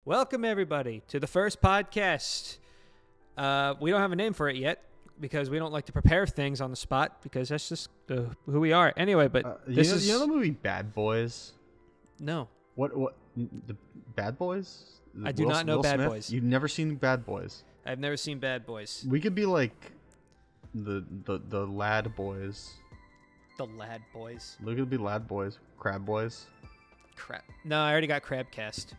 Welcome, everybody, to the first podcast. We don't have a name for it yet because we don't like to prepare things on the spot because that's just who we are. Anyway, but this is... You know the movie Bad Boys? No. What? The Bad Boys? I do not know Will Bad Smith? Boys. You've never seen Bad Boys? I've never seen Bad Boys. We could be like the Lad Boys. The Lad Boys. We could be Lad Boys. Crab Boys. Crap. No, I already got Crabcast.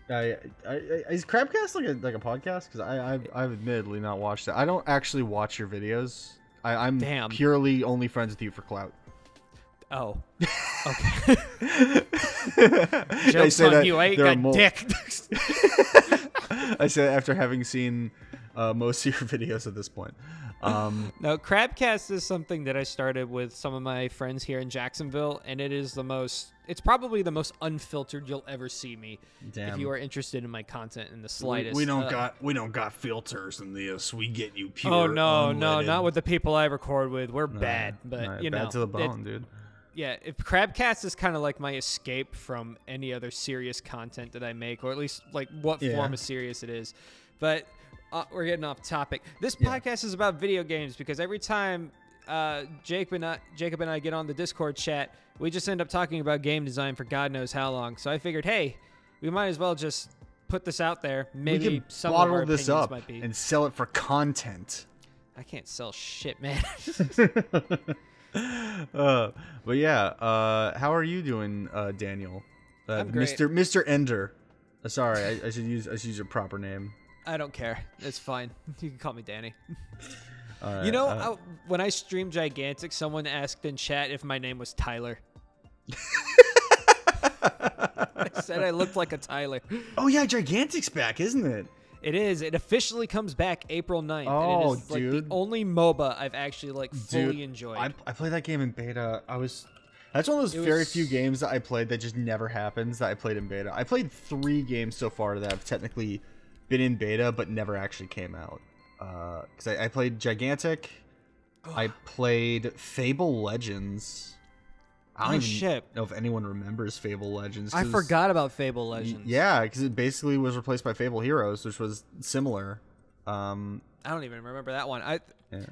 Is Crabcast like a podcast? Because I've admittedly not watched it. I don't actually watch your videos. I'm purely only friends with you for clout. Oh. Okay. Joke's on you. I ain't got dick. I said after having seen most of your videos at this point. No, Crabcast is something that I started with some of my friends here in Jacksonville, and it's probably the most unfiltered you'll ever see me. Damn. If you are interested in my content in the slightest. We don't got filters in this. We get you pure. Oh no, unleaded. not with the people I record with. We're bad, but you know, bad to the bone, dude. Yeah, if Crabcast is kind of like my escape from any other serious content that I make, or at least like what form of serious it is. But we're getting off topic. This podcast is about video games because every time Jacob and I get on the Discord chat, we just end up talking about game design for God knows how long. So I figured, hey, we might as well just put this out there. Maybe we can some of our bottle this opinions up might be. and sell it for content. I can't sell shit, man. But yeah, how are you doing, Daniel? I'm great. Mr. Ender. Sorry, I should use your proper name. I don't care. It's fine. You can call me Danny. Right, you know, when I streamed Gigantic, someone asked in chat if my name was Tyler. I said I looked like a Tyler. Oh yeah, Gigantic's back, isn't it? It is. It officially comes back April 9th. Oh, and it is like dude. the only MOBA I've actually fully enjoyed. I played that game in beta. That's one of those very few games that I played that just never happens that I played in beta. I played 3 games so far that have technically been in beta but never actually came out. Because I played Gigantic. I played Fable Legends. I don't even know if anyone remembers Fable Legends. I forgot about Fable Legends. Yeah, because it basically was replaced by Fable Heroes, which was similar. I don't even remember that one. But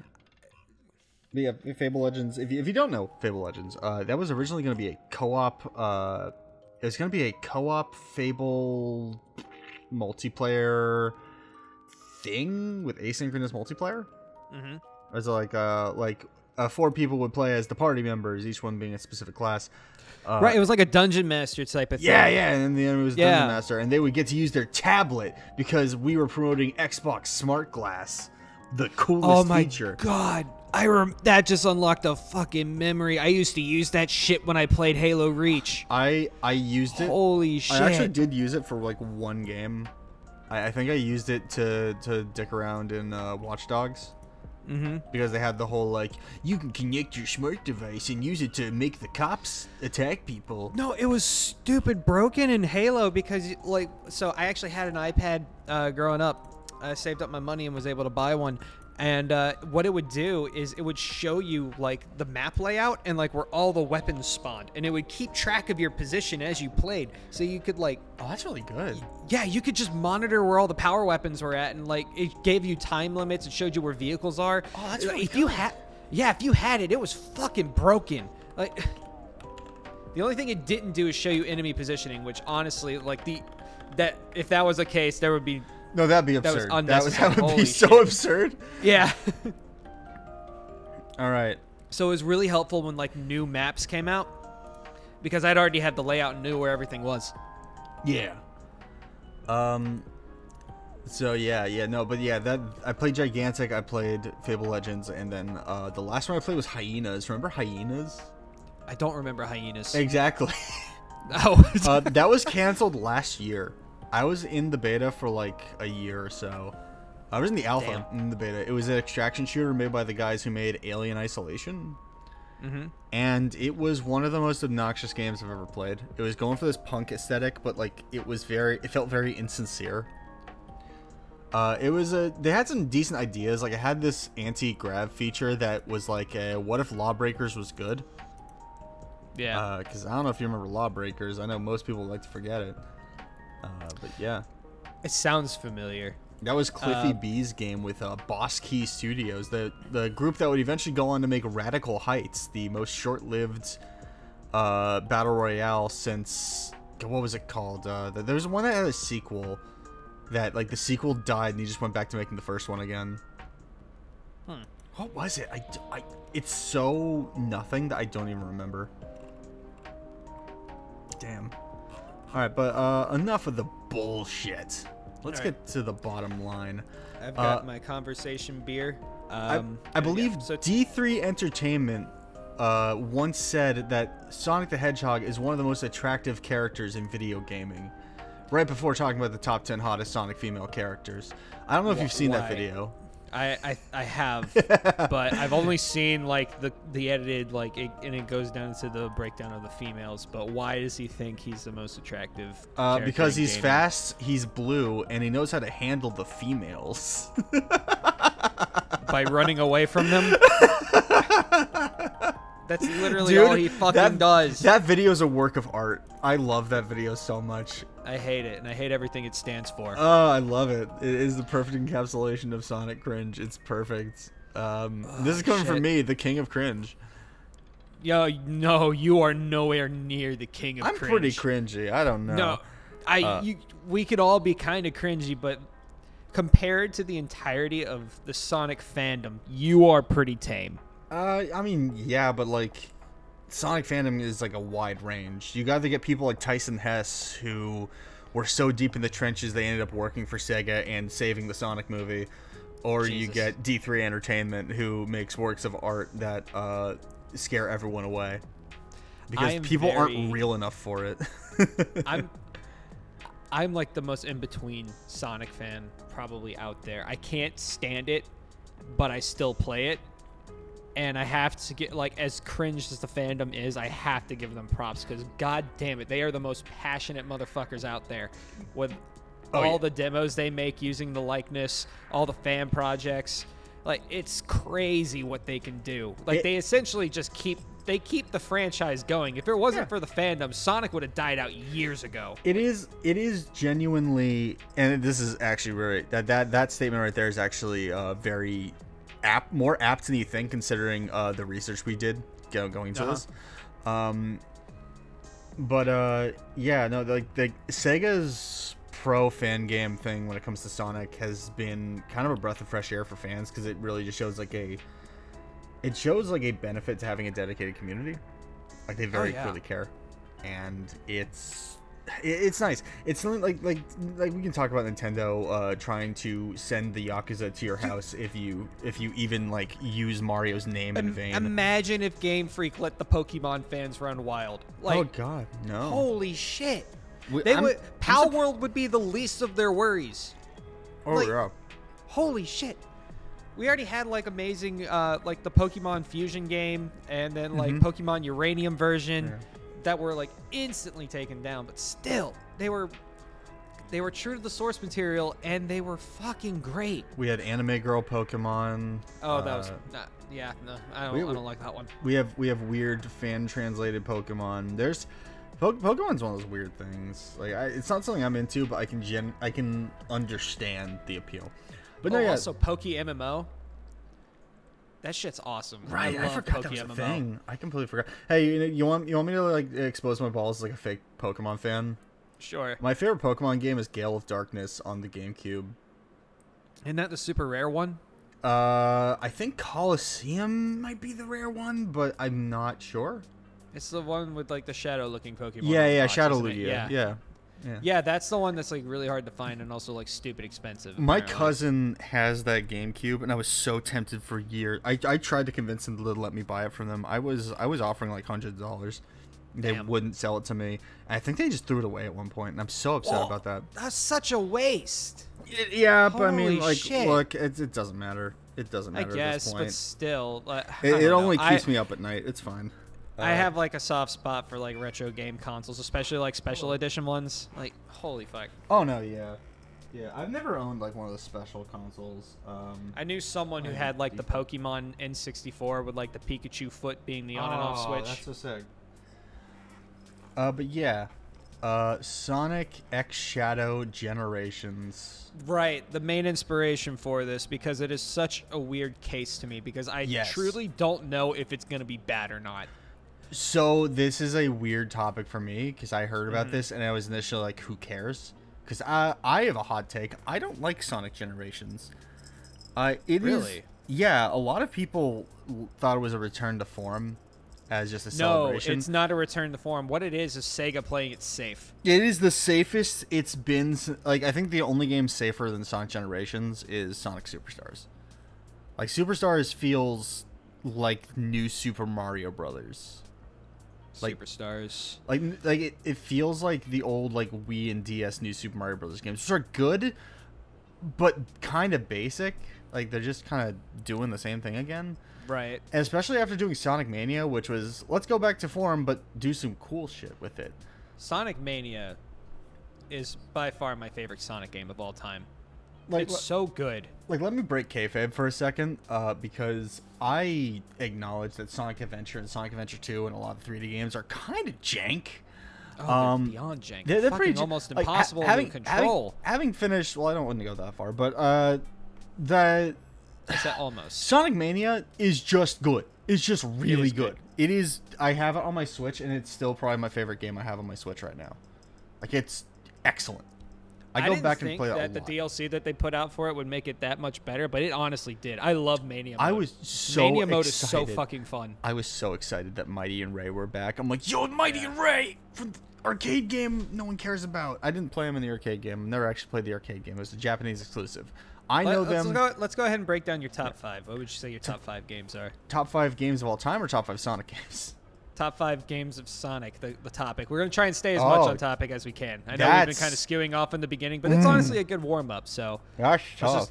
yeah, Fable Legends. If you don't know Fable Legends, that was originally going to be a co-op. It was going to be a co-op Fable multiplayer thing with asynchronous multiplayer. Mm-hmm. As like 4 people would play as the party members, each one being a specific class. Right, it was like a dungeon master type of thing. Yeah, and then the enemy was dungeon master, and they would get to use their tablet because we were promoting Xbox Smart Glass, the coolest feature. Oh my god, that just unlocked a fucking memory. I used to use that shit when I played Halo Reach. I used it. Holy shit! I actually did use it for like 1 game. I think I used it to dick around in Watch Dogs. Mm-hmm. Because they had the whole, like, you can connect your smart device and use it to make the cops attack people. No, it was stupid broken in Halo because, like, so I actually had an iPad growing up. I saved up my money and was able to buy one. And what it would do is it would show you, like, the map layout and, like, where all the weapons spawned. And it would keep track of your position as you played. So you could, like... Oh, that's really good. Yeah, you could just monitor where all the power weapons were at. And, like, it gave you time limits. It showed you where vehicles are. Oh, that's really if good. if you had it, it was fucking broken. Like... The only thing it didn't do is show you enemy positioning, which, honestly, like, if that was the case, there would be... No, that'd be absurd. That was unnecessary. That would be so shit. absurd. Yeah. All right. So it was really helpful when like new maps came out because I'd already had the layout and knew where everything was. Yeah. So that I played Gigantic. I played Fable Legends, and then the last one I played was Hyenas. Remember Hyenas? I don't remember Hyenas. Exactly. Oh. That was canceled last year. I was in the beta for like a year or so. I was in the alpha in the beta. It was an extraction shooter made by the guys who made Alien Isolation. Mm-hmm. And it was one of the most obnoxious games I've ever played. It was going for this punk aesthetic, but like it felt very insincere. They had some decent ideas. Like it had this anti-grav feature that was like what if Lawbreakers was good? Yeah. Because I don't know if you remember Lawbreakers. I know most people like to forget it. But yeah. It sounds familiar. That was Cliffy B's game with Boss Key Studios, the group that would eventually go on to make Radical Heights, the most short-lived battle royale since, what was it called? There's one that had a sequel that, like, the sequel died and he just went back to making the first one again. What was it? It's so nothing that I don't even remember. Damn. All right, but enough of the bullshit. Let's get to the bottom line. I've got my conversation beer. I believe D3 Entertainment once said that Sonic the Hedgehog is one of the most attractive characters in video gaming. Right before talking about the top 10 hottest Sonic female characters. I don't know if you've seen that video. I have, but I've only seen like the edited and it goes down to the breakdown of the females. But why does he think he's the most attractive? Because he's fast, he's blue, and he knows how to handle the females. By running away from them. That's literally all he fucking does. That video is a work of art. I love that video so much. I hate it, and I hate everything it stands for. Oh, I love it. It is the perfect encapsulation of Sonic cringe. It's perfect. This is coming from me, the king of cringe. Yo, no, you are nowhere near the king of cringe. I'm pretty cringy. I don't know. No, we could all be kind of cringy, but compared to the entirety of the Sonic fandom, you are pretty tame. I mean, yeah, but like, Sonic fandom is like a wide range. You got to get people like Tyson Hess, who were so deep in the trenches they ended up working for Sega and saving the Sonic movie, or Jesus. You get D3 Entertainment, who makes works of art that scare everyone away because people aren't real enough for it. I'm like the most in between Sonic fan probably out there. I can't stand it, but I still play it. And I have to get, like, as cringe as the fandom is, I have to give them props because, god damn it, they are the most passionate motherfuckers out there with all the demos they make using the likeness, all the fan projects. Like, it's crazy what they can do. Like, they essentially just keep the franchise going. If it wasn't for the fandom, Sonic would have died out years ago. It is genuinely, and this is actually right, that statement right there is actually very more apt than you think, considering the research we did going to this. Yeah, no, like Sega's pro fan game thing when it comes to Sonic has been kind of a breath of fresh air for fans, because it really just shows like a benefit to having a dedicated community. Like, they very clearly care, and it's nice. It's something like we can talk about Nintendo trying to send the Yakuza to your house if you even like use Mario's name in vain. Imagine if Game Freak let the Pokemon fans run wild. Like, oh god, no. Holy shit. Pal World would be the least of their worries. Oh, like, yeah. Holy shit. We already had like amazing like the Pokemon Fusion game, and then like Pokemon Uranium version that were like instantly taken down, but still they were true to the source material, and they were fucking great. We had Anime Girl Pokemon. Oh, that was not. Yeah, no, I don't like that one. We have weird fan translated Pokemon. There's Pokemon's one of those weird things. Like, it's not something I'm into, but I can understand the appeal. But also Poke MMO. That shit's awesome. Right, I forgot that was a thing. I completely forgot. Hey, you want me to like expose my balls as like a fake Pokemon fan? Sure. My favorite Pokemon game is Gale of Darkness on the GameCube. Isn't that the super rare one? I think Coliseum might be the rare one, but I'm not sure. It's the one with like the shadow-looking Pokemon. Yeah, Shadow Lugia. Yeah, that's the one that's like really hard to find and also like stupid expensive. My cousin has that GameCube, and I was so tempted for years. I tried to convince him to let me buy it from them. I was offering like $100. They wouldn't sell it to me. And I think they just threw it away at one point, and I'm so upset about that. That's such a waste. But I mean, like, look, it doesn't matter. It doesn't matter. I guess, at this point. But still, it only keeps me up at night. It's fine. I have like a soft spot for like retro game consoles, especially like special edition ones. Like, holy fuck. Oh no, yeah. I've never owned like one of the special consoles. I knew someone who had like the Pokemon N64 with like the Pikachu foot being the on and off switch. That's so sick. But yeah, Sonic X Shadow Generations. Right, the main inspiration for this, because it is such a weird case to me, because I truly don't know if it's going to be bad or not. So this is a weird topic for me, because I heard about this and I was initially like, who cares? Because I have a hot take. I don't like Sonic Generations. Really? Yeah, a lot of people thought it was a return to form as just a celebration. No, it's not a return to form. What it is Sega playing it safe. It is the safest it's been. Like, I think the only game safer than Sonic Generations is Sonic Superstars. Like, Superstars feels like new Super Mario Brothers. Like, Superstars. Like it feels like the old like Wii and DS New Super Mario Brothers games, which are good, but kind of basic. Like, they're just kind of doing the same thing again. Right. And especially after doing Sonic Mania, which was, let's go back to form, but do some cool shit with it. Sonic Mania is by far my favorite Sonic game of all time. Like, it's so good. Like, let me break kayfabe for a second, because I acknowledge that Sonic Adventure and Sonic Adventure 2 and a lot of 3D games are kind of jank. Oh, they're beyond jank. They're pretty almost impossible to control. Having finished, well, I don't want to go that far, but that almost Sonic Mania is just good. It's just really good. It is. I have it on my Switch, and it's still probably my favorite game I have on my Switch right now. Like, it's excellent. I go back and play that a lot. The DLC that they put out for it would make it that much better, but it honestly did. I love Mania mode. I was so Mania mode excited. is so fucking fun. I was so excited that Mighty and Ray were back. I'm like, yo, Mighty and Ray from the arcade game no one cares about. I didn't play them in the arcade game. I never actually played the arcade game. It was a Japanese exclusive. Let's go ahead and break down your top 5. What would you say your top 5 games are? Top 5 games of all time, or top 5 Sonic games? Top 5 games of Sonic, the topic. We're going to try and stay as much on topic as we can. I know we've been kind of skewing off in the beginning, but it's honestly a good warm-up, so... Gosh, tough.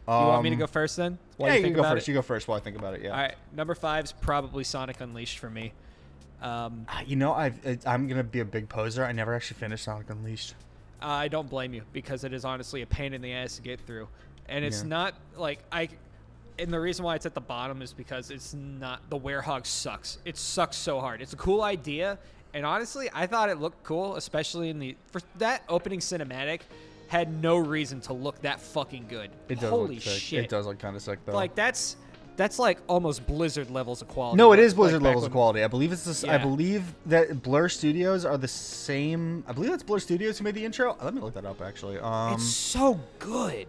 You want me to go first, then? Yeah, you go first. You go first while I think about it, yeah. All right, number 5's probably Sonic Unleashed for me. You know, I'm going to be a big poser. I never actually finished Sonic Unleashed. I don't blame you, because it is honestly a pain in the ass to get through. And it's not, like, and the reason why it's at the bottom is because it's not, the Werehog sucks. It sucks so hard. It's a cool idea, and honestly, I thought it looked cool, especially for that opening cinematic, had no reason to look that fucking good. It does Holy look sick. shit. It does look kind of sick, though. Like, that's like almost Blizzard levels of quality. No, it is Blizzard levels of quality. I believe it's this. Yeah. I believe that Blur Studios are the same. I believe that's Blur Studios who made the intro. Let me look that up, actually. It's so good.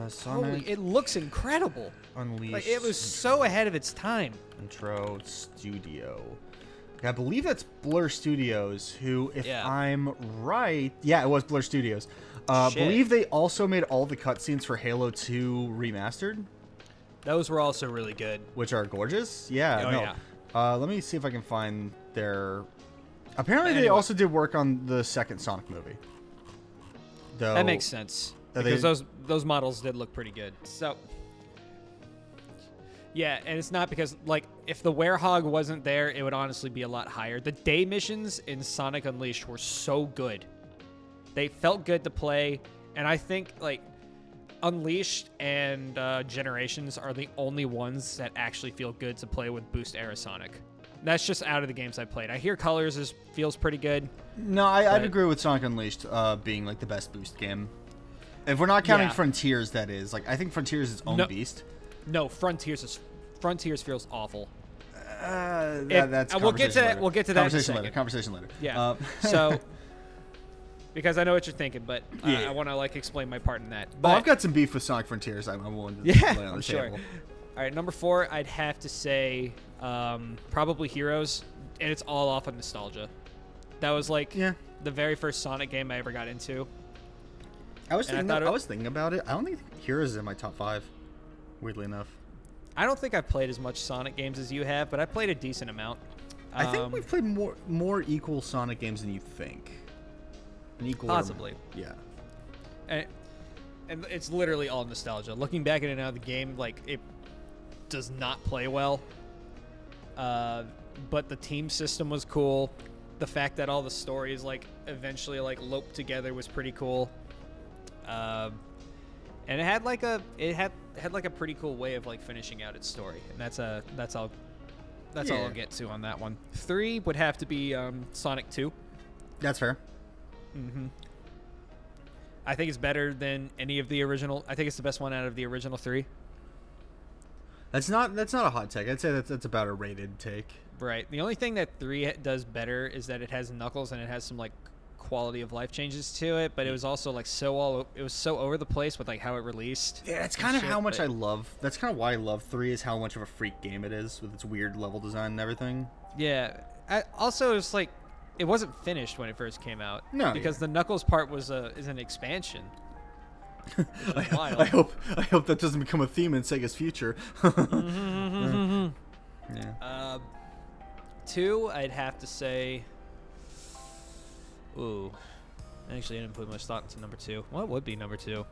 Sonic it looks incredible. Unleashed. Like, it was so ahead of its time. Intro Studio. I believe that's Blur Studios, who, if I'm right, yeah, it was Blur Studios. I believe they also made all the cutscenes for Halo 2 Remastered. Those were also really good. Which are gorgeous. Yeah. Let me see if I can find their... Apparently they also did work on the second Sonic movie. Though, that makes sense. Because those models did look pretty good. So... Yeah, and it's not because, like, if the Werehog wasn't there, it would honestly be a lot higher. The day missions in Sonic Unleashed were so good. They felt good to play, and I think, like, Unleashed and Generations are the only ones that actually feel good to play with Boost Era Sonic. That's just out of the games I played. I hear Colors feels pretty good. No, I'd agree with Sonic Unleashed being, like, the best Boost game. If we're not counting Frontiers, that is. Like, I think Frontiers is its own beast. No, Frontiers feels awful. That's we'll get to that. We'll get to that in a second. Conversation later. Yeah. So, because I know what you're thinking, but I want to like explain my part in that. But, I've got some beef with Sonic Frontiers. I'm willing to lay on the table. All right, number 4, I'd have to say probably Heroes, and it's all off of nostalgia. That was like the very first Sonic game I ever got into. I was thinking about it. I don't think Heroes is in my top 5. Weirdly enough. I don't think I've played as much Sonic games as you have, but I played a decent amount. I think we've played more equal Sonic games than you think. Possibly. Yeah. And it's literally all nostalgia. Looking back at it now, the game, like, it does not play well. But the team system was cool. The fact that all the stories, like, eventually, like, loped together was pretty cool. And it had like a pretty cool way of like finishing out its story, and that's all I'll get to on that one. 3 would have to be Sonic 2. That's fair. Mm-hmm. I think it's better than any of the original. I think it's the best one out of the original 3. That's not a hot take. I'd say that's about a rated take. Right. The only thing that 3 does better is that it has Knuckles and it has some like quality of life changes to it, but it was also like it was so over the place with like how it released. Yeah, that's kind of how much I love. That's kind of why I love 3 is how much of a freak game it is with its weird level design and everything. Yeah. Also, it's like it wasn't finished when it first came out. No, because the Knuckles part is an expansion. I hope that doesn't become a theme in Sega's future. Yeah. 2, I'd have to say. Ooh, actually, I didn't put much thought into number 2. What would be number 2?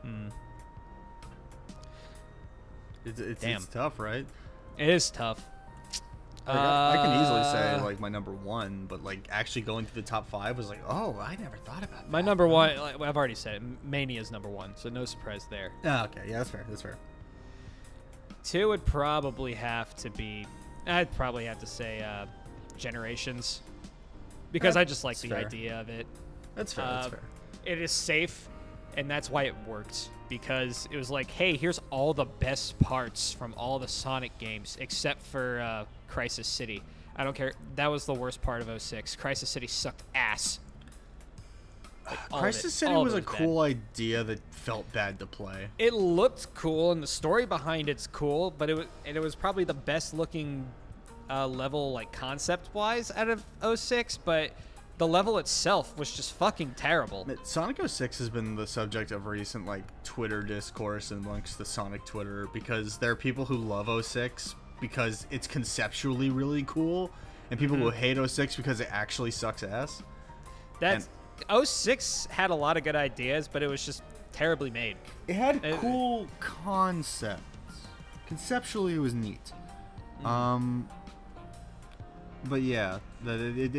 It's tough, right? It is tough. I can easily say like my number 1, but like actually going to the top 5 was like, oh, I never thought about that. My number 1, like, I've already said it. Mania is number 1, so no surprise there. Oh, okay, yeah, that's fair. That's fair. 2 would probably have to be. I'd probably have to say Generations, because I just like the idea of it. That's fair. That's fair. It is safe, and that's why it worked. Because it was like, hey, here's all the best parts from all the Sonic games, except for Crisis City. I don't care. That was the worst part of 06. Crisis City sucked ass. Crisis City was a cool idea that felt bad to play. It looked cool, and the story behind it's cool, but it was probably the best looking level, like concept-wise, out of 06, but the level itself was just fucking terrible. Sonic 06 has been the subject of recent like Twitter discourse amongst the Sonic Twitter, because there are people who love 06 because it's conceptually really cool, and people who hate 06 because it actually sucks ass. 06 had a lot of good ideas, but it was just terribly made. It had cool concepts. Conceptually, it was neat. But yeah, it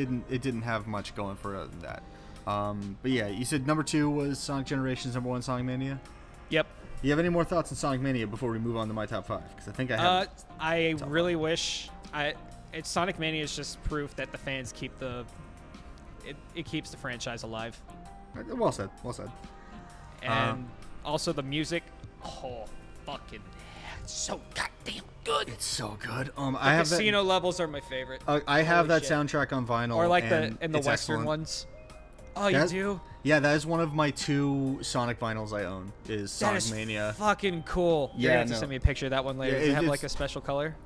didn't have much going for it other than that. But yeah, you said number 2 was Sonic Generations, number 1 Sonic Mania? Yep. Do you have any more thoughts on Sonic Mania before we move on to my top 5? Because I think I have. I really wish Sonic Mania is just proof that the fans keep it keeps the franchise alive. Well said. Well said. And also the music. Oh, fucking it's so goddamn good. It's so good. The casino levels are my favorite. I have that soundtrack on vinyl. Or like the Western excellent. Ones. Oh, you do? Yeah, that is one of my 2 Sonic vinyls I own. Is Sonic Mania. Fucking cool. Yeah, you're gonna have to send me a picture of that one later. Does it have like a special color?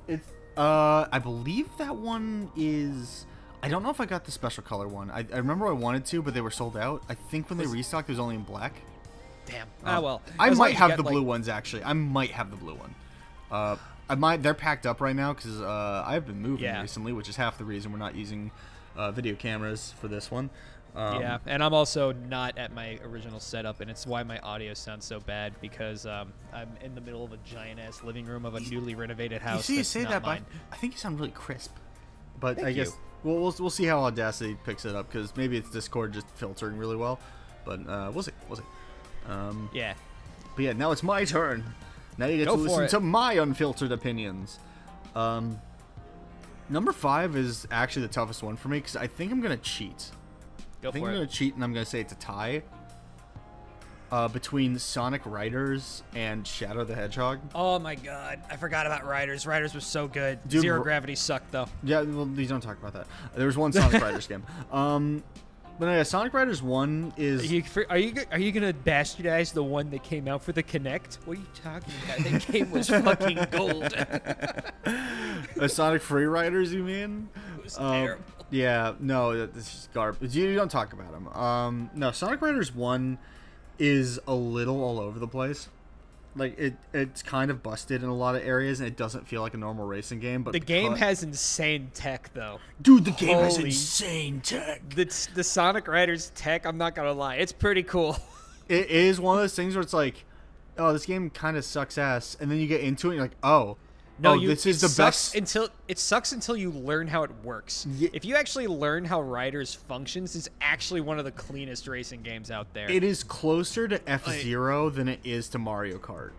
I believe that one is. I don't know if I got the special color one. I remember I wanted to, but they were sold out. I think when they restocked, it was only in black. Damn. Well. I might have the blue ones actually. I might have the blue one. They're packed up right now because I've been moving recently, which is half the reason we're not using video cameras for this one. Yeah, and I'm also not at my original setup, and it's why my audio sounds so bad, because I'm in the middle of a giant-ass living room of a newly renovated house. You say that, but I think you sound really crisp. But Thank I guess we'll see how Audacity picks it up, because maybe it's Discord just filtering really well. But we'll see. Yeah. But yeah, now it's my turn. Now you get to listen to my unfiltered opinions. Number 5 is actually the toughest one for me, because I think I'm going to cheat. I think I'm going to cheat, and I'm going to say it's a tie between Sonic Riders and Shadow the Hedgehog. Oh my god, I forgot about Riders. Riders was so good. Dude, Zero Gravity sucked, though. Yeah, well, please don't talk about that. There was one Sonic Riders game. But yeah, Sonic Riders 1 is... Are you gonna bastardize the one that came out for the Kinect? What are you talking about? That game was fucking gold. Sonic Free Riders, you mean? It was terrible. Yeah, no, this is garbage. You don't talk about them. No, Sonic Riders 1 is a little all over the place. Like, it's kind of busted in a lot of areas, and it doesn't feel like a normal racing game. But the game has insane tech, though. Dude, the game has insane tech. The Sonic Riders tech, I'm not gonna lie, it's pretty cool. It is one of those things where it's like, oh, this game kind of sucks ass, and then you get into it, and you're like, oh. No, this is the best. It sucks until you learn how it works. Yeah. If you actually learn how Riders functions, it's actually one of the cleanest racing games out there. It is closer to F-Zero than it is to Mario Kart,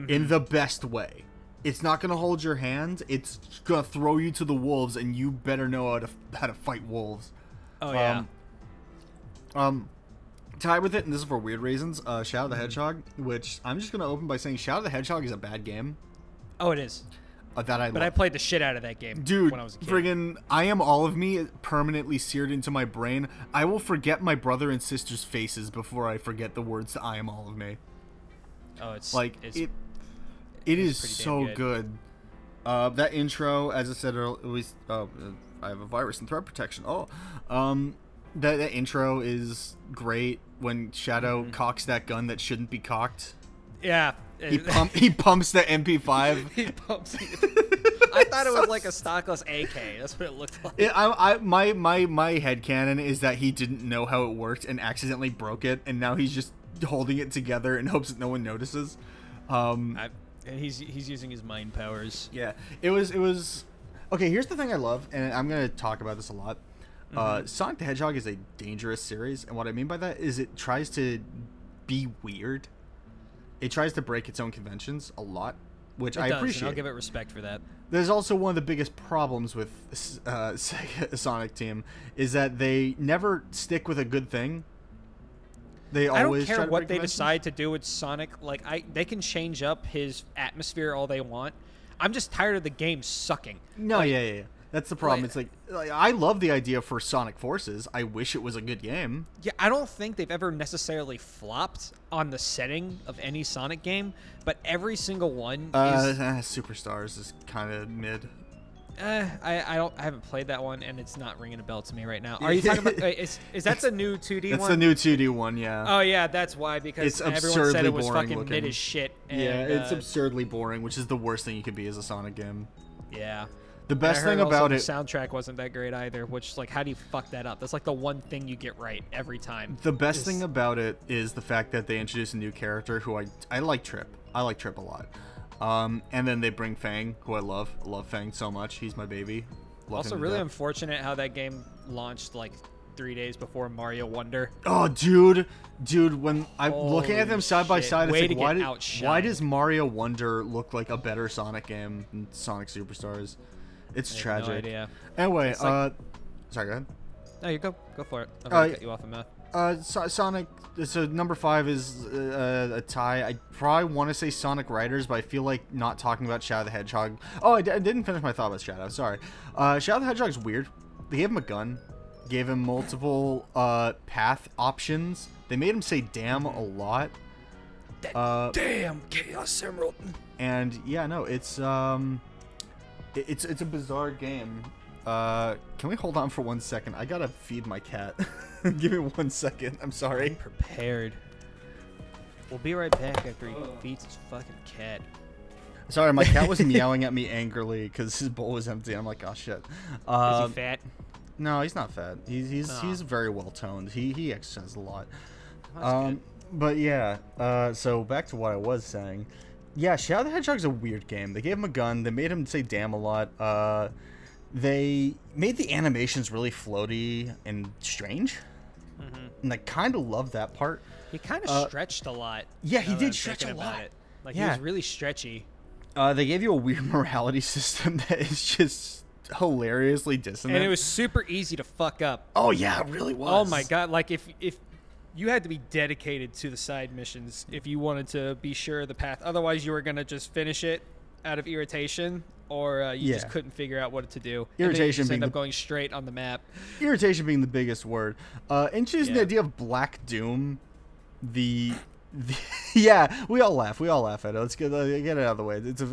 in the best way. It's not gonna hold your hand. It's gonna throw you to the wolves, and you better know how to fight wolves. Oh yeah. tied with it, and this is for weird reasons. Shadow the Hedgehog, which I'm just gonna open by saying Shadow the Hedgehog is a bad game. Oh, it is. But I played the shit out of that game, dude. When I was a kid. Friggin' I Am All of Me permanently seared into my brain. I will forget my brother and sister's faces before I forget the words to I Am All of Me. Oh, it's like it is so good. That intro, as I said earlier, I have a virus and threat protection. That intro is great when Shadow cocks that gun that shouldn't be cocked. Yeah. He pumps the MP5. He pumps it. I thought it was like a stockless AK. That's what it looked like. My headcanon is that he didn't know how it worked and accidentally broke it, and now he's just holding it together in hopes that no one notices. And he's using his mind powers. Yeah. It was okay, here's the thing I love, and I'm going to talk about this a lot. Sonic the Hedgehog is a dangerous series, and what I mean by that is it tries to be weird. It tries to break its own conventions a lot, which I appreciate. And I'll give it respect for that. There's also one of the biggest problems with Sonic Team is that they never stick with a good thing. They always I don't care what they decide to do with Sonic. Like they can change up his atmosphere all they want. I'm just tired of the game sucking. No, yeah. That's the problem. It's like I love the idea for Sonic Forces. I wish it was a good game. Yeah, I don't think they've ever necessarily flopped on the setting of any Sonic game, but every single one is Superstars is kind of mid. I haven't played that one, and it's not ringing a bell to me right now. Are you talking about? Is that the new 2D one? That's the new 2D one, yeah. Oh yeah, that's why, because everyone said it was fucking mid as shit. And, yeah, it's absurdly boring, which is the worst thing you could be as a Sonic game. Yeah. The best thing about it, the soundtrack wasn't that great either, which, like, how do you fuck that up? That's like the one thing you get right every time. The best thing about it is the fact that they introduce a new character who I like Trip. I like Trip a lot. And then they bring Fang, who I love. I love Fang so much. He's my baby. Love also, really unfortunate how that game launched like 3 days before Mario Wonder. Oh, dude, when I'm looking at them side by side, it's like, why does Mario Wonder look like a better Sonic game than Sonic Superstars? It's tragic. No idea. Anyway, sorry, go ahead. No, you go for it. I'm gonna cut you off a mouth. Sonic. So number 5 is a tie. I probably want to say Sonic Riders, but I feel like not talking about Shadow the Hedgehog. Oh, I didn't finish my thought about Shadow. Sorry. Shadow the Hedgehog's weird. They gave him a gun, gave him multiple path options. They made him say "damn" a lot. Damn, Chaos Emerald. And yeah, no, it's a bizarre game. Can we hold on for 1 second? I gotta feed my cat. Give me 1 second. I'm sorry. I'm prepared. We'll be right back after he feeds his fucking cat. Sorry, my cat was meowing at me angrily because his bowl was empty. I'm like, oh shit. Is he fat? No, he's not fat. He's very well toned. He exercises a lot. That's good. But yeah. So back to what I was saying. Yeah, Shadow the Hedgehog's a weird game. They gave him a gun. They made him say "damn" a lot. They made the animations really floaty and strange. And I kind of love that part. He kind of stretched a lot. Yeah, he did stretch a lot. Like, he was really stretchy. They gave you a weird morality system that is just hilariously dissonant. And it was super easy to fuck up. Oh, yeah, it really was. Oh, my God. Like, if you had to be dedicated to the side missions if you wanted to be sure of the path. Otherwise, you were going to just finish it out of irritation, or you just couldn't figure out what to do. Irritation being up going straight on the map. Irritation being the biggest word. Introducing the idea of Black Doom, yeah, we all laugh at it. Let's get it out of the way. It's a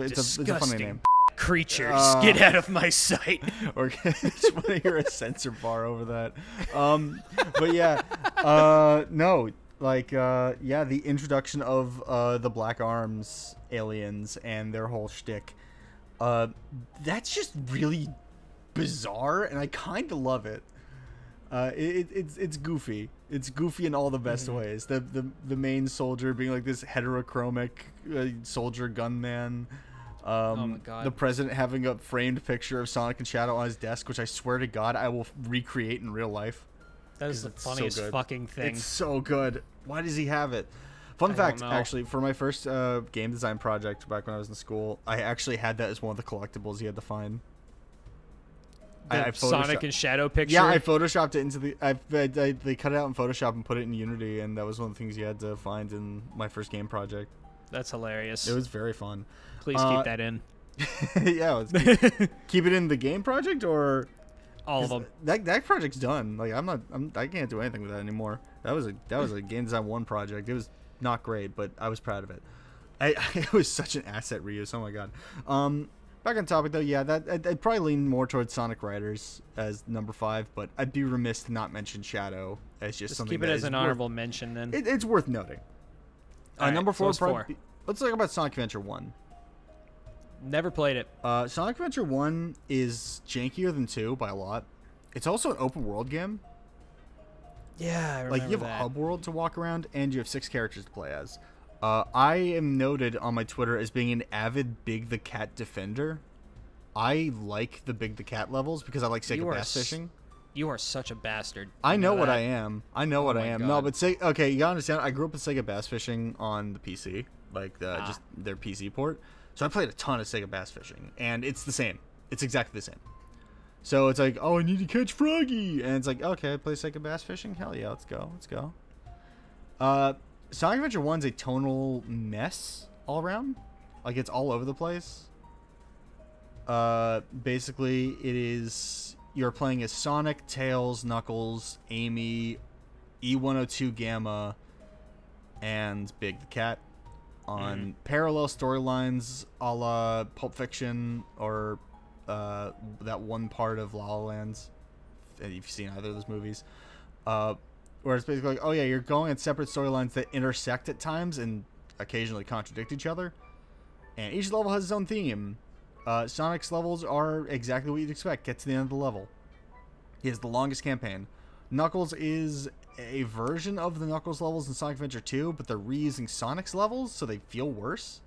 funny name. Creatures, get out of my sight. Or just want to hear a censor bar over that. But yeah, no, like yeah, the introduction of the Black Arms aliens and their whole shtick. That's just really bizarre, and I kind of love it. It's goofy. It's goofy in all the best ways. The main soldier being like this heterochromic soldier gunman. Oh my God. The president having a framed picture of Sonic and Shadow on his desk, which I swear to God I will recreate in real life. That is the funniest fucking thing. It's so good. Why does he have it? Fun fact, actually, for my first game design project back when I was in school, I actually had that as one of the collectibles you had to find. The Sonic and Shadow picture? Yeah, I photoshopped it into the... they cut it out in Photoshop and put it in Unity, and that was one of the things you had to find in my first game project. That's hilarious. It was very fun. Please keep that in. Yeah, let's keep it in the game project, or... All of them. That project's done. Like I can't do anything with that anymore. That was a Game Design 1 project. It was not great, but I was proud of it. It was such an asset reuse. Oh my god. Back on topic though, yeah, I'd probably lean more towards Sonic Riders as number 5, but I'd be remiss to not mention Shadow as just something. Keep it as an honorable mention then. It's worth noting. Number 4, let's talk about Sonic Adventure 1. Never played it. Sonic Adventure 1 is jankier than 2 by a lot. It's also an open world game. Yeah, I remember like you have that. a hub world to walk around, and you have 6 characters to play as. I am noted on my Twitter as being an avid Big the Cat defender. I like the Big the Cat levels because I like Sega bass fishing. You are such a bastard. I know what I am. I know what I am. God. No, but okay, you gotta understand. I grew up with Sega bass fishing on the PC, like just their PC port. So I played a ton of Sega bass fishing, and it's the same. It's exactly the same. So it's like, oh, I need to catch Froggy, and it's like, okay, play Sega bass fishing. Hell yeah, let's go. Sonic Adventure 1's a tonal mess all around. Like, it's all over the place. Basically, it is... You're playing as Sonic, Tails, Knuckles, Amy, E102 Gamma, and Big the Cat on parallel storylines a la Pulp Fiction or that one part of La La Land, if you've seen either of those movies. Where it's basically like, oh yeah, you're going at separate storylines that intersect at times and occasionally contradict each other. And each level has its own theme. Sonic's levels are exactly what you'd expect. Get to the end of the level. He has the longest campaign. Knuckles is a version of the Knuckles levels in Sonic Adventure 2, but they're reusing Sonic's levels, so they feel worse.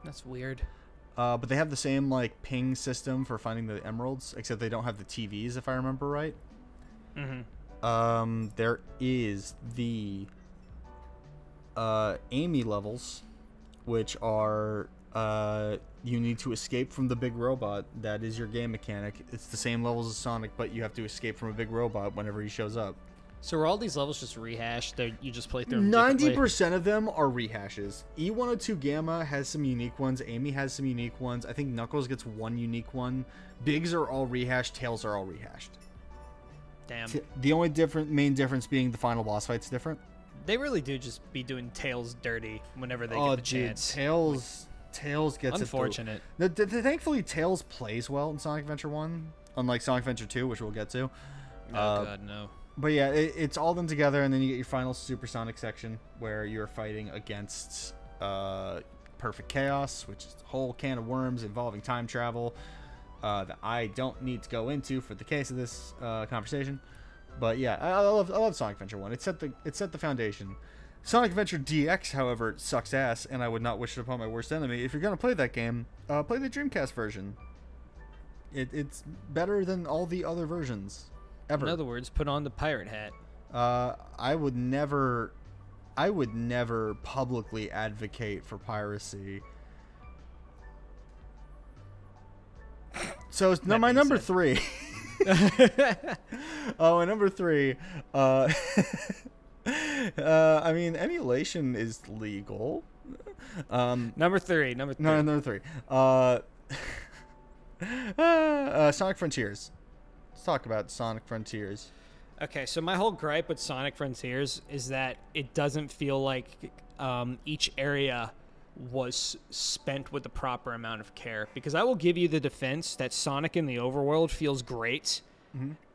That's weird. But they have the same like ping system for finding the emeralds, except they don't have the TVs, if I remember right. There is the Amy levels, which are you need to escape from the big robot. That is your game mechanic. It's the same levels as Sonic, but you have to escape from a big robot whenever he shows up. So are all these levels just rehashed? You just play through them 90% of them are rehashes. E102 Gamma has some unique ones. Amy has some unique ones. I think Knuckles gets one unique one. Bigs are all rehashed. Tails are all rehashed. Damn. The only main difference being the final boss fight's different. They really do just be doing Tails dirty whenever they get the chance. Tails gets unfortunate. Thankfully, Tails plays well in Sonic Adventure 1, unlike Sonic Adventure 2, which we'll get to. Oh, God, no. But yeah, it's all done together, and then you get your final Supersonic section, where you're fighting against Perfect Chaos, which is a whole can of worms involving time travel that I don't need to go into for the case of this conversation. But yeah, I love Sonic Adventure 1. It set the foundation. Sonic Adventure DX, however, sucks ass, and I would not wish it upon my worst enemy. If you're going to play that game, play the Dreamcast version. It's better than all the other versions, ever. In other words, put on the pirate hat. I would never publicly advocate for piracy. So my number 3. My number 3. I mean, emulation is legal. Number 3. No, number 3. Sonic Frontiers. Let's talk about Sonic Frontiers. Okay, so my whole gripe with Sonic Frontiers is that it doesn't feel like each area was spent with the proper amount of care. Because I will give you the defense that Sonic in the overworld feels great.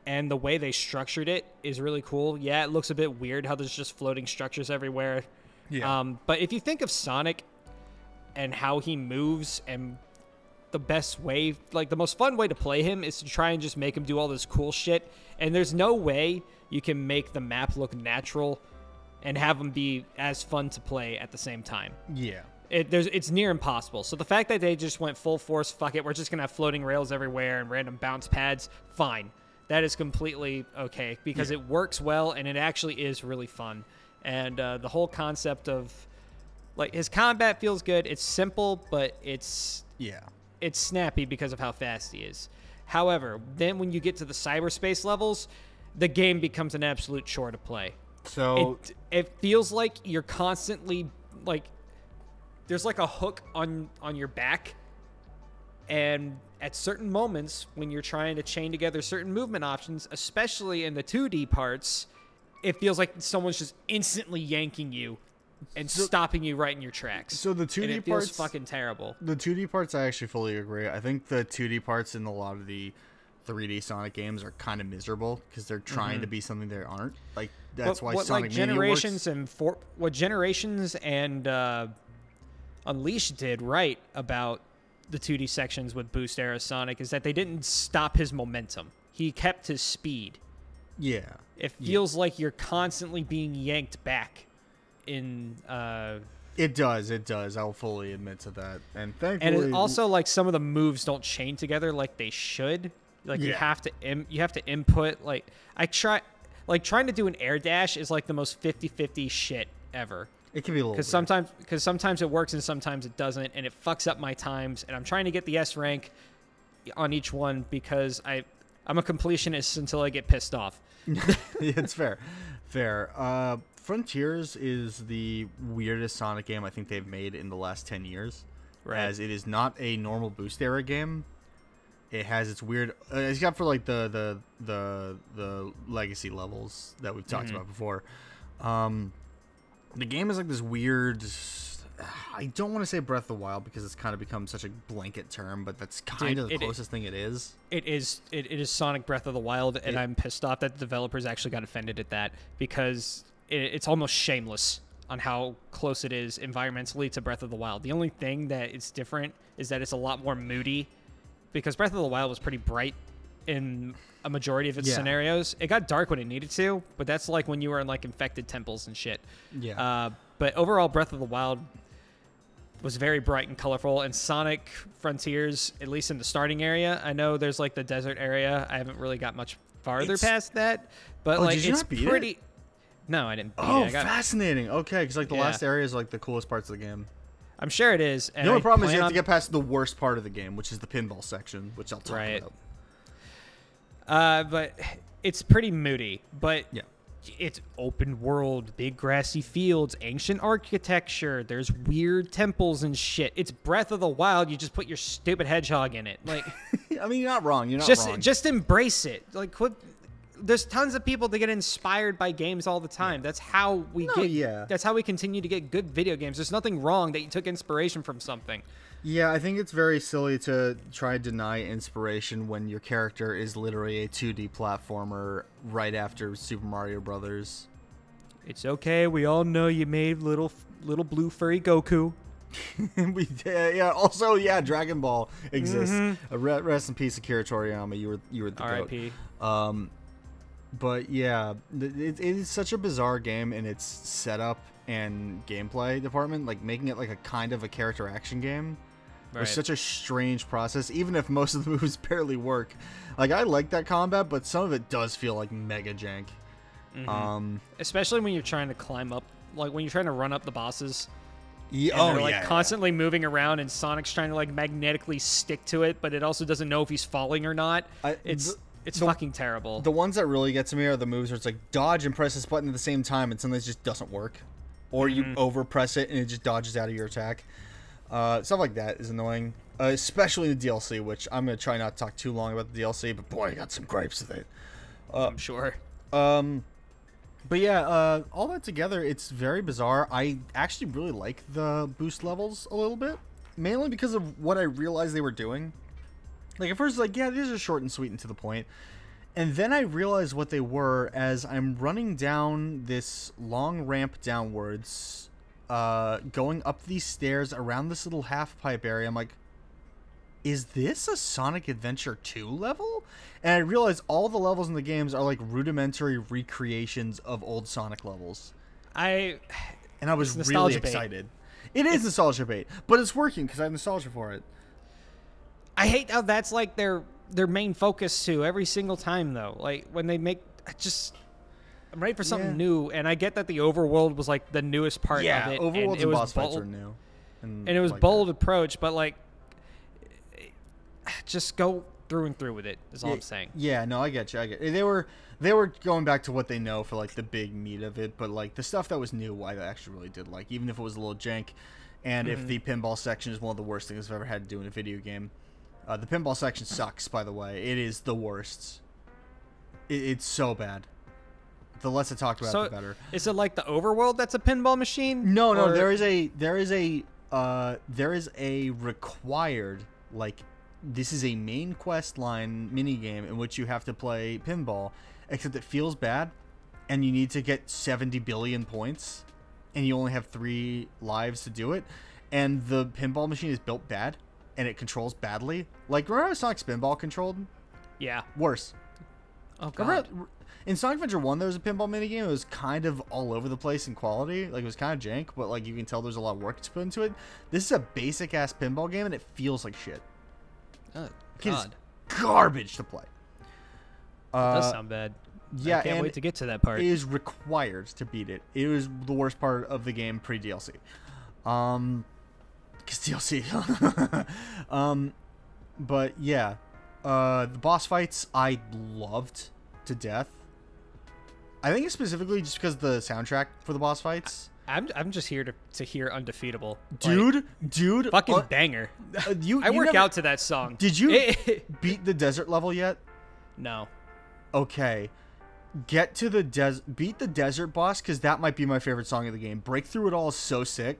And the way they structured it is really cool. Yeah, it looks a bit weird how there's just floating structures everywhere. Yeah. But if you think of Sonic and how he moves, and the best way, like the most fun way to play him is to try and just make him do all this cool shit. And there's no way you can make the map look natural and have him be as fun to play at the same time. Yeah. It's near impossible. So the fact that they just went full force, fuck it, we're just going to have floating rails everywhere and random bounce pads, fine. That is completely okay because it works well and it actually is really fun. And the whole concept of, like, his combat feels good. It's simple, but it's snappy because of how fast he is. However, then when you get to the cyberspace levels, the game becomes an absolute chore to play. So it feels like you're constantly like there's like a hook on your back, and at certain moments when you're trying to chain together certain movement options, especially in the 2D parts, it feels like someone's just instantly yanking you and stopping you right in your tracks. So the 2D it parts feels fucking terrible. The 2D parts, I actually fully agree. I think the 2D parts in a lot of the 3D Sonic games are kind of miserable because they're trying to be something they aren't. Like that's why Sonic Mania Generations works. What Generations and Unleashed did right about the 2D sections with Boost Era Sonic is that they didn't stop his momentum. He kept his speed. Yeah. It feels like you're constantly being yanked back in It does. I'll fully admit to that. And thankfully, and it also like some of the moves don't chain together like they should. Like you have to input like trying to do an air dash is like the most 50-50 shit ever. It can be a little because sometimes it works and sometimes it doesn't, and it fucks up my times. And I'm trying to get the S rank on each one because I'm a completionist until I get pissed off. It's fair. Frontiers is the weirdest Sonic game I think they've made in the last 10 years. Right. As it is not a normal Boost Era game. It has its weird, except for like the legacy levels that we've talked about before. The game is like this weird. I don't want to say Breath of the Wild because it's kind of become such a blanket term, but that's kind of the closest thing it is. It is Sonic Breath of the Wild, and I'm pissed off that the developers actually got offended at that because it's almost shameless on how close it is environmentally to Breath of the Wild. The only thing that is different is that it's a lot more moody because Breath of the Wild was pretty bright in a majority of its scenarios. It got dark when it needed to, but that's like when you were in like infected temples and shit. Yeah. But overall, Breath of the Wild was very bright and colorful, and Sonic Frontiers, at least in the starting area, I know there's like the desert area. I haven't really got much farther past that, but like did you it's not beat pretty. It? No, I didn't beat it. I got fascinating. Okay, because like the last area is like the coolest parts of the game. I'm sure it is. And the only problem is you have to get past the worst part of the game, which is the pinball section, which I'll talk about. But it's pretty moody. But yeah. It's open world, big grassy fields, ancient architecture. There's weird temples and shit. It's Breath of the Wild. You just put your stupid hedgehog in it. Like, I mean, you're not wrong. You're not wrong. Just embrace it. Like, there's tons of people that get inspired by games all the time. That's how we That's how we continue to get good video games. There's nothing wrong that you took inspiration from something. Yeah, I think it's very silly to try to deny inspiration when your character is literally a 2D platformer right after Super Mario Brothers. It's okay. We all know you made little blue furry Goku. We did. Yeah. Also, Dragon Ball exists. Rest in peace, Akira Toriyama. You were the R.I.P. GOAT. But yeah, it is such a bizarre game in its setup and gameplay department. Like making it like a kind of a character action game. It's such a strange process, even if most of the moves barely work. Like, I like that combat, but some of it does feel like mega jank. Especially when you're trying to climb up, like when you're trying to run up the bosses. They're constantly moving around, and Sonic's trying to like magnetically stick to it, but it also doesn't know if he's falling or not. It's fucking terrible. The ones that really get to me are the moves where it's like dodge and press this button at the same time, and sometimes it just doesn't work. Or you overpress it, and it just dodges out of your attack. Stuff like that is annoying, especially in the DLC, which I'm going to try not to talk too long about the DLC, but boy, I got some gripes with it. I'm sure. But yeah, all that together, it's very bizarre. I actually really like the boost levels a little bit, mainly because of what I realized they were doing. Like, at first, like, yeah, these are short and sweet and to the point. And then I realized what they were as I'm running down this long ramp downwards, going up these stairs around this little half pipe area. I'm like, is this a Sonic Adventure 2 level? And I realized all the levels in the games are like rudimentary recreations of old Sonic levels. And I was really excited. It's nostalgia bait, but it's working because I have nostalgia for it. I hate how that's like their main focus too every single time though. Like when they make I'm ready for something new, and I get that the overworld was like the newest part of it. Yeah, overworlds and boss fights are new. And it was bold approach, but like just go through and through with it. Is all I'm saying. Yeah, no, I get you. They were going back to what they know for like the big meat of it, but like the stuff that was new, I actually really did like, even if it was a little jank, and if the pinball section is one of the worst things I've ever had to do in a video game. The pinball section sucks, by the way. It is the worst. It's so bad. The less I talk about it, the better. Is it like the overworld that's a pinball machine? No, there is a required, like, this is a main quest line mini game in which you have to play pinball, except it feels bad, and you need to get 70 billion points, and you only have 3 lives to do it, and the pinball machine is built bad, and it controls badly. Like, remember how Sonic Spinball controlled? Yeah. Worse. Oh, God. In Sonic Adventure 1, there was a pinball minigame. It was kind of all over the place in quality. Like, it was kind of jank, but, like, you can tell there's a lot of work to put into it. This is a basic-ass pinball game, and it feels like shit. Oh, God. It's garbage to play. It does sound bad. Yeah, I can't wait to get to that part. It is required to beat it. It was the worst part of the game pre-DLC. Because DLC. But, yeah. The boss fights, I loved to death. I think it's specifically just because the soundtrack for the boss fights. I'm just here to hear Undefeatable. Dude, fucking banger. I work out to that song. Did you beat the desert level yet? No. Okay. Get to the beat the desert boss, because that might be my favorite song of the game. Break Through It All is so sick.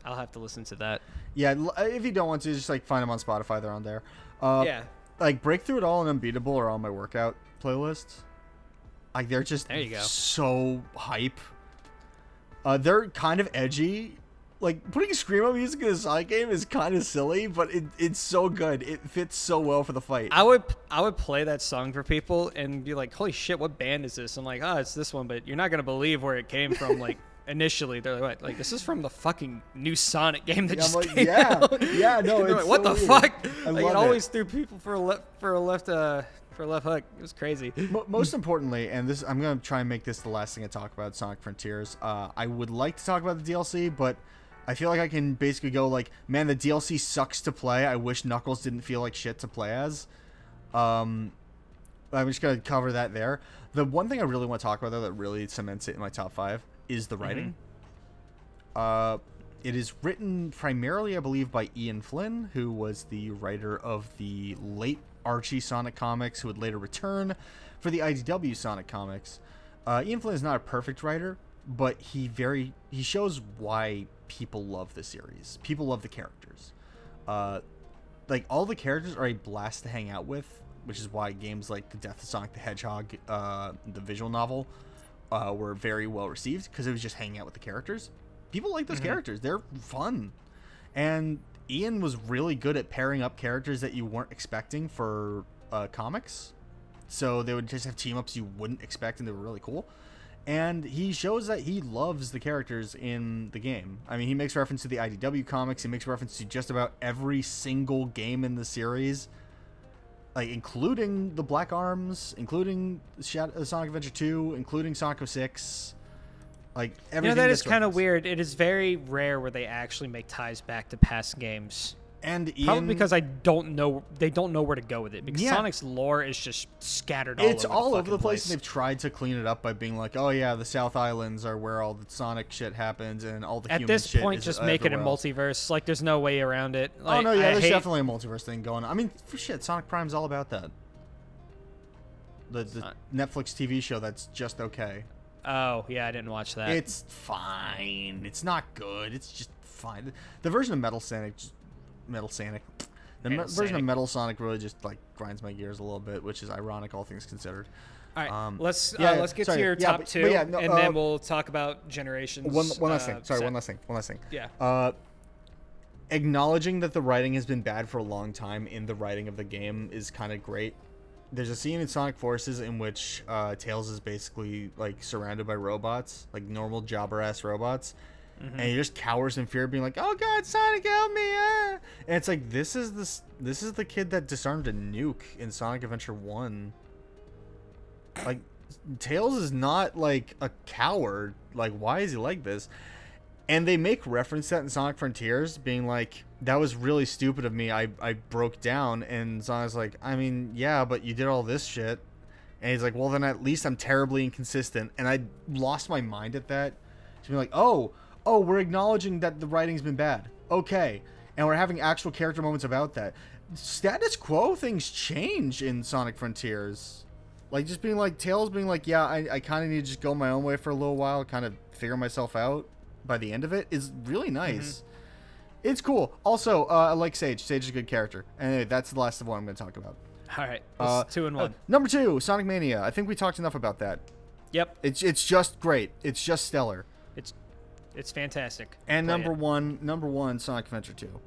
I'll have to listen to that. Yeah, if you don't want to, just like find them on Spotify. They're on there. Yeah. Like Break Through It All and Unbeatable are on my workout playlist. Like, they're just there you go. So hype. They're kind of edgy. Like, putting screamo music in a Sonic game is kind of silly, but it's so good. It fits so well for the fight. I would play that song for people and be like, "Holy shit, what band is this?" I'm like, "Oh, it's this one," but you're not gonna believe where it came from. Like, initially, they're like, "What? Like, this is from the fucking new Sonic game that just came out." Yeah, no, it's like, what so the weird. fuck? I like, love it always threw people for a left hook. It was crazy. Most importantly, and this, I'm gonna try and make this the last thing I talk about, Sonic Frontiers. I would like to talk about the DLC, but I feel like I can basically go like, man, the DLC sucks to play. I wish Knuckles didn't feel like shit to play as. I'm just gonna cover that there. The one thing I really want to talk about, though, that really cements it in my top 5 is the writing. It is written primarily, I believe, by Ian Flynn, who was the writer of the late Archie Sonic comics, who would later return for the IDW Sonic comics. Ian Flynn is not a perfect writer, but he shows why people love the series. People love the characters. Like, all the characters are a blast to hang out with, which is why games like The Death of Sonic the Hedgehog, the visual novel, were very well received, because it was just hanging out with the characters. People like those characters. They're fun. And Ian was really good at pairing up characters that you weren't expecting for comics. So they would just have team-ups you wouldn't expect, and they were really cool. And he shows that he loves the characters in the game. I mean, he makes reference to the IDW comics. He makes reference to just about every single game in the series, like including the Black Arms, including Sonic Adventure 2, including Sonic 06. Like, everything. That is kind of weird. It is very rare where they actually make ties back to past games. And Ian, probably because they don't know where to go with it, because Sonic's lore is just scattered all over the place. It's all over the place, and they've tried to clean it up by being like, oh yeah, the South Islands are where all the Sonic shit happens, and all the human shit is at this point, just make it a multiverse. Like, there's no way around it. Like, oh no, yeah, there's definitely a multiverse thing going on. I mean, for shit, Sonic Prime's all about that. The Netflix TV show that's just okay. Oh yeah, I didn't watch that. It's fine. It's not good. It's just fine. The version of Metal Sonic, version of Metal Sonic really just like grinds my gears a little bit, which is ironic, all things considered. All right, let's get to your top 2, and then we'll talk about Generations. One last thing. Yeah. Acknowledging that the writing has been bad for a long time in the writing of the game is kind of great. There's a scene in Sonic Forces in which Tails is basically like surrounded by robots, like normal jobber-ass robots. And he just cowers in fear, being like, "Oh God, Sonic, help me!" And it's like, this is the kid that disarmed a nuke in Sonic Adventure 1. Like, Tails is not like a coward. Like, why is he like this? And they make reference to that in Sonic Frontiers, being like, that was really stupid of me. I broke down. And Sonic's like, I mean, yeah, but you did all this shit. And he's like, well, then at least I'm terribly inconsistent. And I lost my mind at that. To be like, oh, we're acknowledging that the writing's been bad. Okay. And we're having actual character moments about that. Status quo things change in Sonic Frontiers. Like, just being like, Tails being like, yeah, I kind of need to just go my own way for a little while, kind of figure myself out by the end of it is really nice. It's cool. Also, I like Sage. Sage is a good character. And anyway, that's the last of what I'm going to talk about. All right. 2 and 1. Number 2, Sonic Mania. I think we talked enough about that. Yep. It's just great. It's just stellar. It's fantastic. And number one, Sonic Adventure 2.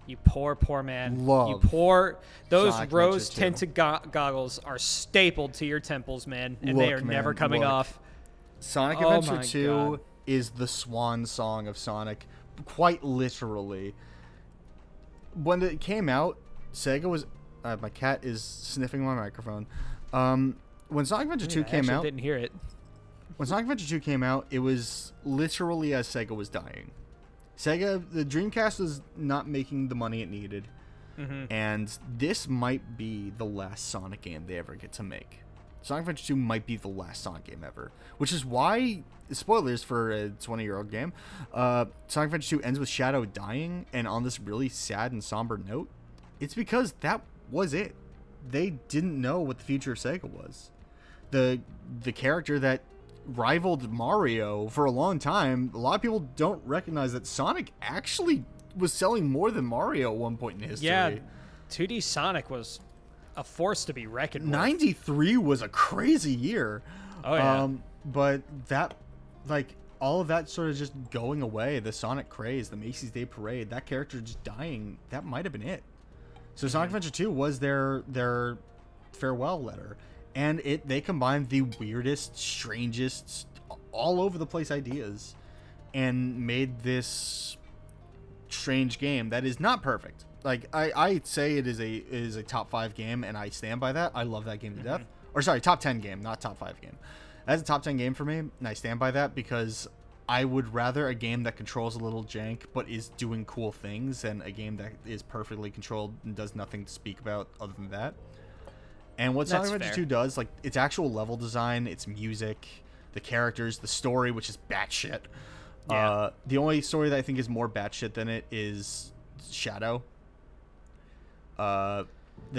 You poor man. Love those Sonic rose Adventure 2. tinted goggles are stapled to your temples, man, and they are never coming off. Sonic Adventure 2 is the swan song of Sonic, quite literally. When it came out, Sega was my cat is sniffing my microphone. When Sonic Adventure 2 came out, didn't hear it. When Sonic Adventure 2 came out, it was literally as Sega was dying. The Dreamcast was not making the money it needed. And this might be the last Sonic game they ever get to make. Sonic Adventure 2 might be the last Sonic game ever. Which is why, spoilers for a 20-year-old game, Sonic Adventure 2 ends with Shadow dying, and on this really sad and somber note. It's because that was it. They didn't know what the future of Sega was. The character that rivaled Mario for a long time, a lot of people don't recognize that Sonic actually was selling more than Mario at one point in history. Yeah, 2D Sonic was a force to be reckoned with. 93 was a crazy year. Oh, yeah. But that, like, all of that sort of just going away, the Sonic craze, the Macy's Day Parade, that character just dying, that might have been it. So Sonic Adventure 2 was their farewell letter. And they combined the weirdest, strangest, all over the place ideas and made this strange game that is not perfect. Like, I say it is a top 5 game, and I stand by that. I love that game to death. Or sorry, top 10 game, not top 5 game. That's a top 10 game for me, and I stand by that because I would rather a game that controls a little jank but is doing cool things than a game that is perfectly controlled and does nothing to speak about other than that. And what Sonic Adventure 2 does, like, its actual level design, its music, the characters, the story, which is batshit. Yeah. The only story that I think is more batshit than it is Shadow. The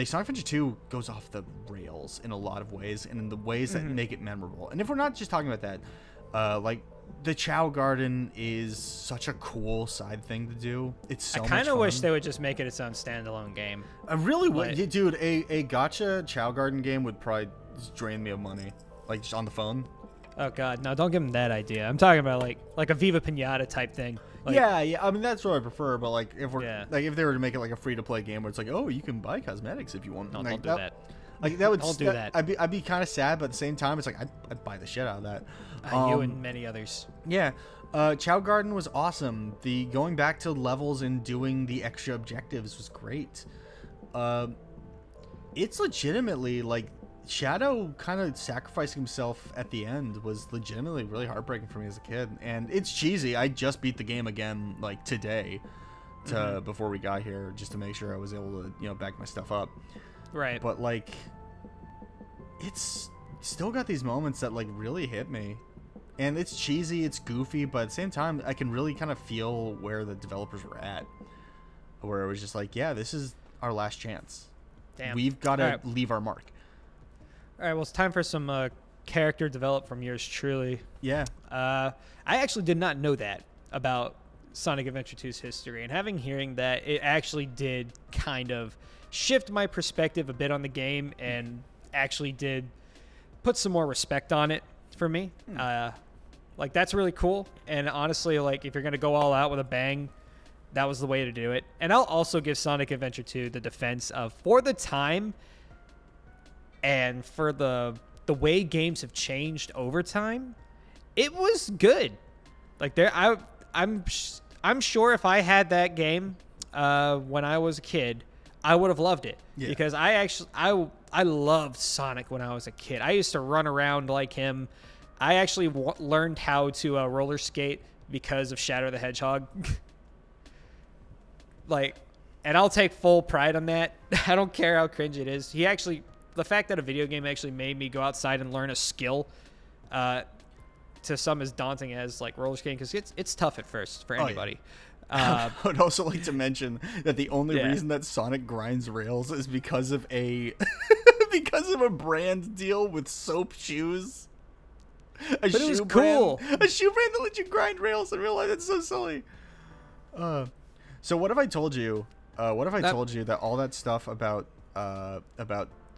Sonic Adventure 2 goes off the rails in a lot of ways, and in the ways that make it memorable. And if we're not just talking about that, like, the Chow Garden is such a cool side thing to do. It's so much fun. I kind of wish they would just make it its own standalone game. I really would. Yeah, dude, a gacha Chow Garden game would probably just drain me of money. Like, just on the phone. Oh, God. No, don't give them that idea. I'm talking about, like a Viva Pinata type thing. Like, yeah. I mean, that's what I prefer. But, like, if they were to make it, like, a free-to-play game where it's like, oh, you can buy cosmetics if you want. No, like, don't do that. Like, that would... Don't do that. I'd be kind of sad, but at the same time, it's like, I'd buy the shit out of that. You and many others. Yeah. Chow Garden was awesome. The going back to levels and doing the extra objectives was great. It's legitimately, like, Shadow kind of sacrificing himself at the end was legitimately really heartbreaking for me as a kid. And it's cheesy. I just beat the game again, like, today before we got here, just to make sure I was able to, back my stuff up. Right. But, like, it's still got these moments that, like, really hit me. And it's cheesy, it's goofy, but at the same time, I can really kind of feel where the developers were at. Where it was just like, yeah, this is our last chance. Damn. We've got to leave our mark. All right, well, it's time for some character develop from yours truly. Yeah. I actually did not know that about Sonic Adventure 2's history. And hearing that, it actually did kind of shift my perspective a bit on the game and actually did put some more respect on it for me. Like, that's really cool. And honestly, like, if you're going to go all out with a bang, that was the way to do it. And I'll also give Sonic Adventure 2 the defense of, for the time and for the way games have changed over time, it was good. Like, I'm sure if I had that game when I was a kid, I would have loved it. Yeah. Because I loved Sonic when I was a kid. I used to run around like him. I actually learned how to roller skate because of Shadow the Hedgehog. Like, and I'll take full pride on that. I don't care how cringe it is. The fact that a video game actually made me go outside and learn a skill, to some as daunting as like roller skating, because it's tough at first for anybody. I would also like to mention that the only reason that Sonic grinds rails is because of a brand deal with soap shoes. But it was cool. A shoe brand that lets you grind rails in real life. That's so silly. So what if I told you? Told you that all that stuff about the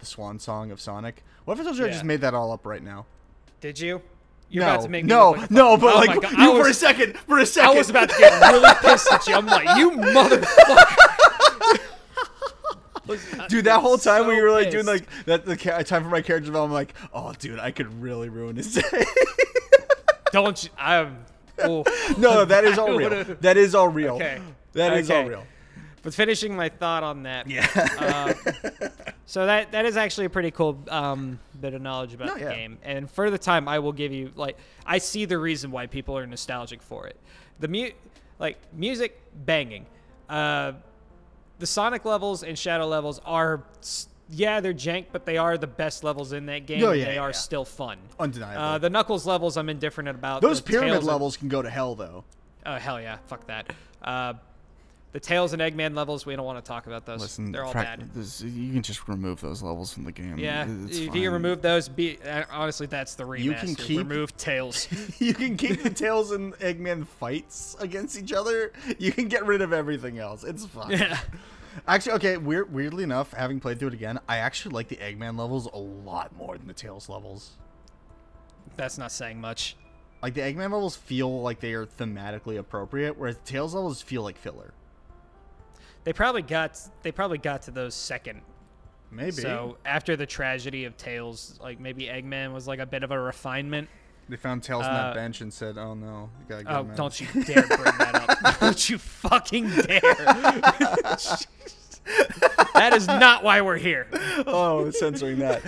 swan song of Sonic? What if I told you I just made that all up right now? Did you? You're about to make me but like for a second, I was about to get really pissed at you. I'm like, you motherfucker. Dude, that whole time when you were like doing like that, the time for my character development, I'm like, oh, dude, I could really ruin his day. Don't you? No, that is all real. That is all real. Okay. That is all real. But finishing my thought on that. Yeah. So that is actually a pretty cool bit of knowledge about the game. And for the time, I will give you, like, I see the reason why people are nostalgic for it. The music banging. The Sonic levels and Shadow levels are, they're jank, but they are the best levels in that game. They are still fun. Undeniable. The Knuckles levels I'm indifferent about. Those pyramid levels can go to hell, though. Oh, hell yeah. Fuck that. The Tails and Eggman levels, we don't want to talk about those. Listen, they're all bad. You can just remove those levels from the game. Yeah, if you remove those, honestly, that's the remaster. You can remove Tails. You can keep the Tails and Eggman fights against each other. You can get rid of everything else. It's fine. Yeah. Actually, okay, weirdly enough, having played through it again, I actually like the Eggman levels a lot more than the Tails levels. That's not saying much. Like, the Eggman levels feel like they are thematically appropriate, whereas the Tails levels feel like filler. They probably got to those second. Maybe. So after the tragedy of Tails, like maybe Eggman was like a bit of a refinement. They found Tails on that bench and said, "Oh no, you gotta get him out." Don't you dare bring that up! Don't you fucking dare! That is not why we're here. Oh, censoring that.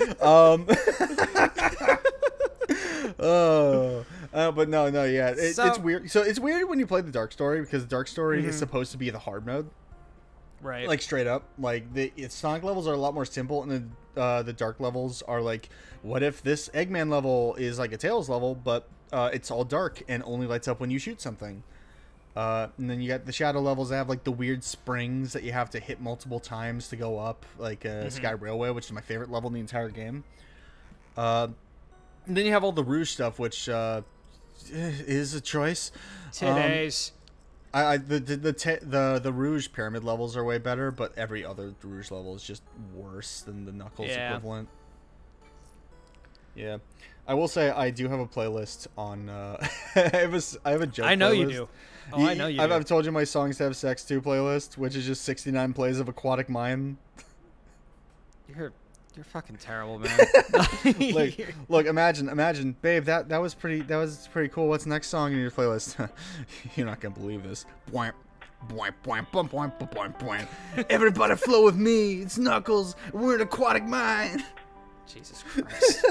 But no, yeah. It's weird. So it's weird when you play the Dark Story, because the Dark Story is supposed to be the hard mode. Right. Like, straight up. Like, the Sonic levels are a lot more simple, and the Dark levels are like, what if this Eggman level is like a Tails level, but it's all dark and only lights up when you shoot something? And then you got the Shadow levels that have, like, the weird springs that you have to hit multiple times to go up, like Sky Railway, which is my favorite level in the entire game. And then you have all the Rouge stuff, which is a choice. Today's... The Rouge pyramid levels are way better, but every other Rouge level is just worse than the Knuckles equivalent. Yeah, I will say I do have a playlist on. I have a joke. I know playlist. You do. Oh, I know you. I've told you my songs to have sex too playlist, which is just 69 plays of Aquatic Mime. You're fucking terrible, man. Like, look, imagine, babe, that was pretty cool. What's the next song in your playlist? You're not gonna believe this. Boing, boing, boing, boing, boing, boing, boing. Everybody flow with me. It's Knuckles. We're an Aquatic Mine. Jesus Christ.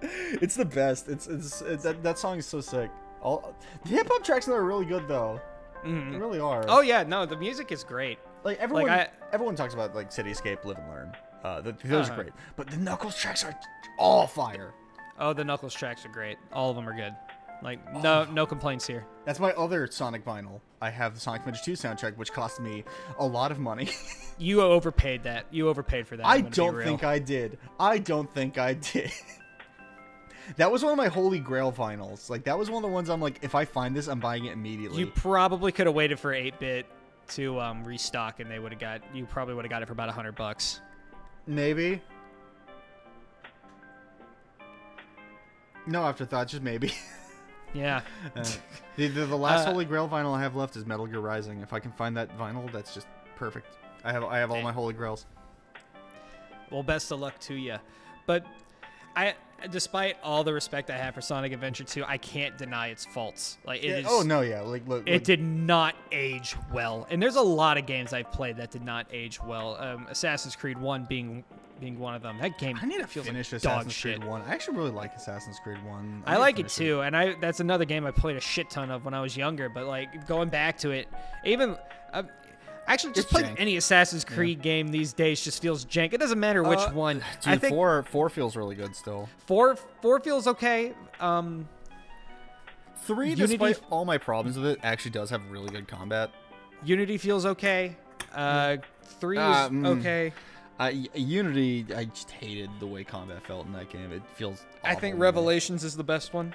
It's the best. It's that song is so sick. The hip hop tracks in there are really good though. They really are. Oh yeah, no, the music is great. Like, everyone talks about, like, Cityscape, Live and Learn. Those are great, but the Knuckles tracks are all fire. Oh, the Knuckles tracks are great. All of them are good. Like, no complaints here. That's my other Sonic vinyl. I have the Sonic Adventure 2 soundtrack, which cost me a lot of money. You overpaid that. You overpaid for that. I don't think I did. That was one of my holy grail vinyls. Like, that was one of the ones I'm like, if I find this, I'm buying it immediately. You probably could have waited for 8-bit to restock, and you probably would have got it for about $100. Maybe. No afterthought, just maybe. Yeah. The last Holy Grail vinyl I have left is Metal Gear Rising. If I can find that vinyl, that's just perfect. I have all my Holy Grails. Well, best of luck to you. But despite all the respect I have for Sonic Adventure 2, I can't deny its faults. Like, it is. Oh no, yeah. Like, look, it did not age well, and there's a lot of games I've played that did not age well. Assassin's Creed 1 being being one of them. That game I need to feels finish like Assassin's dog shit. Creed 1. I actually really like Assassin's Creed 1. I like it too, and that's another game I played a shit ton of when I was younger. But like going back to it, even actually just playing any Assassin's Creed game these days just feels jank. It doesn't matter which one. Dude, I think 4 feels really good still. 4 feels okay. 3, despite all my problems with it, actually does have really good combat. Unity feels okay. 3 is okay. Unity, I just hated the way combat felt in that game. It feels awful. I think Revelations is the best one.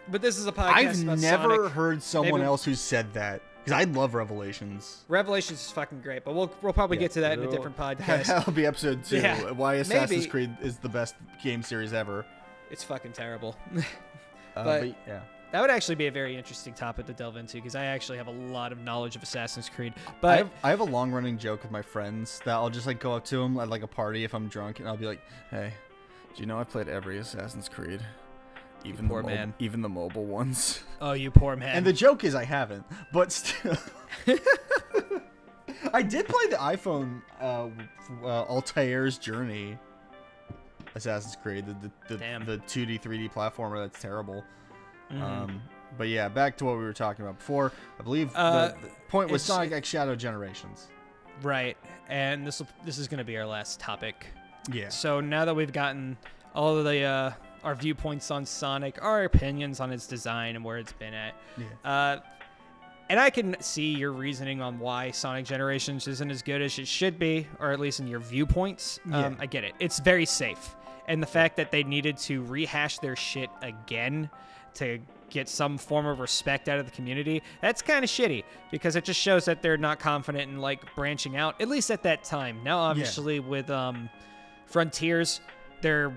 But this is a podcast I've about never Sonic. heard someone else who said that. Because I love Revelations. Revelations is fucking great, but we'll probably get to that in a different podcast. That'll be episode 2. Yeah, why Assassin's Creed is the best game series ever. It's fucking terrible. But yeah. That would actually be a very interesting topic to delve into because I actually have a lot of knowledge of Assassin's Creed. But I have a long-running joke with my friends that I'll just like go up to them at like a party if I'm drunk, and I'll be like, "Hey, do you know I played every Assassin's Creed, even the mobile ones?" Oh, you poor man. And the joke is I haven't, but still, I did play the iPhone Altair's Journey Assassin's Creed, the 2D 3D platformer that's terrible. But yeah, back to what we were talking about before. I believe the point was Sonic X Shadow Generations. Right, and this is going to be our last topic. Yeah. So now that we've gotten all of the our viewpoints on Sonic, our opinions on its design and where it's been at, and I can see your reasoning on why Sonic Generations isn't as good as it should be, or at least in your viewpoints. I get it. It's very safe, and the fact that they needed to rehash their shit again to get some form of respect out of the community, that's kind of shitty because it just shows that they're not confident in like branching out, at least at that time. Now obviously with Frontiers, they're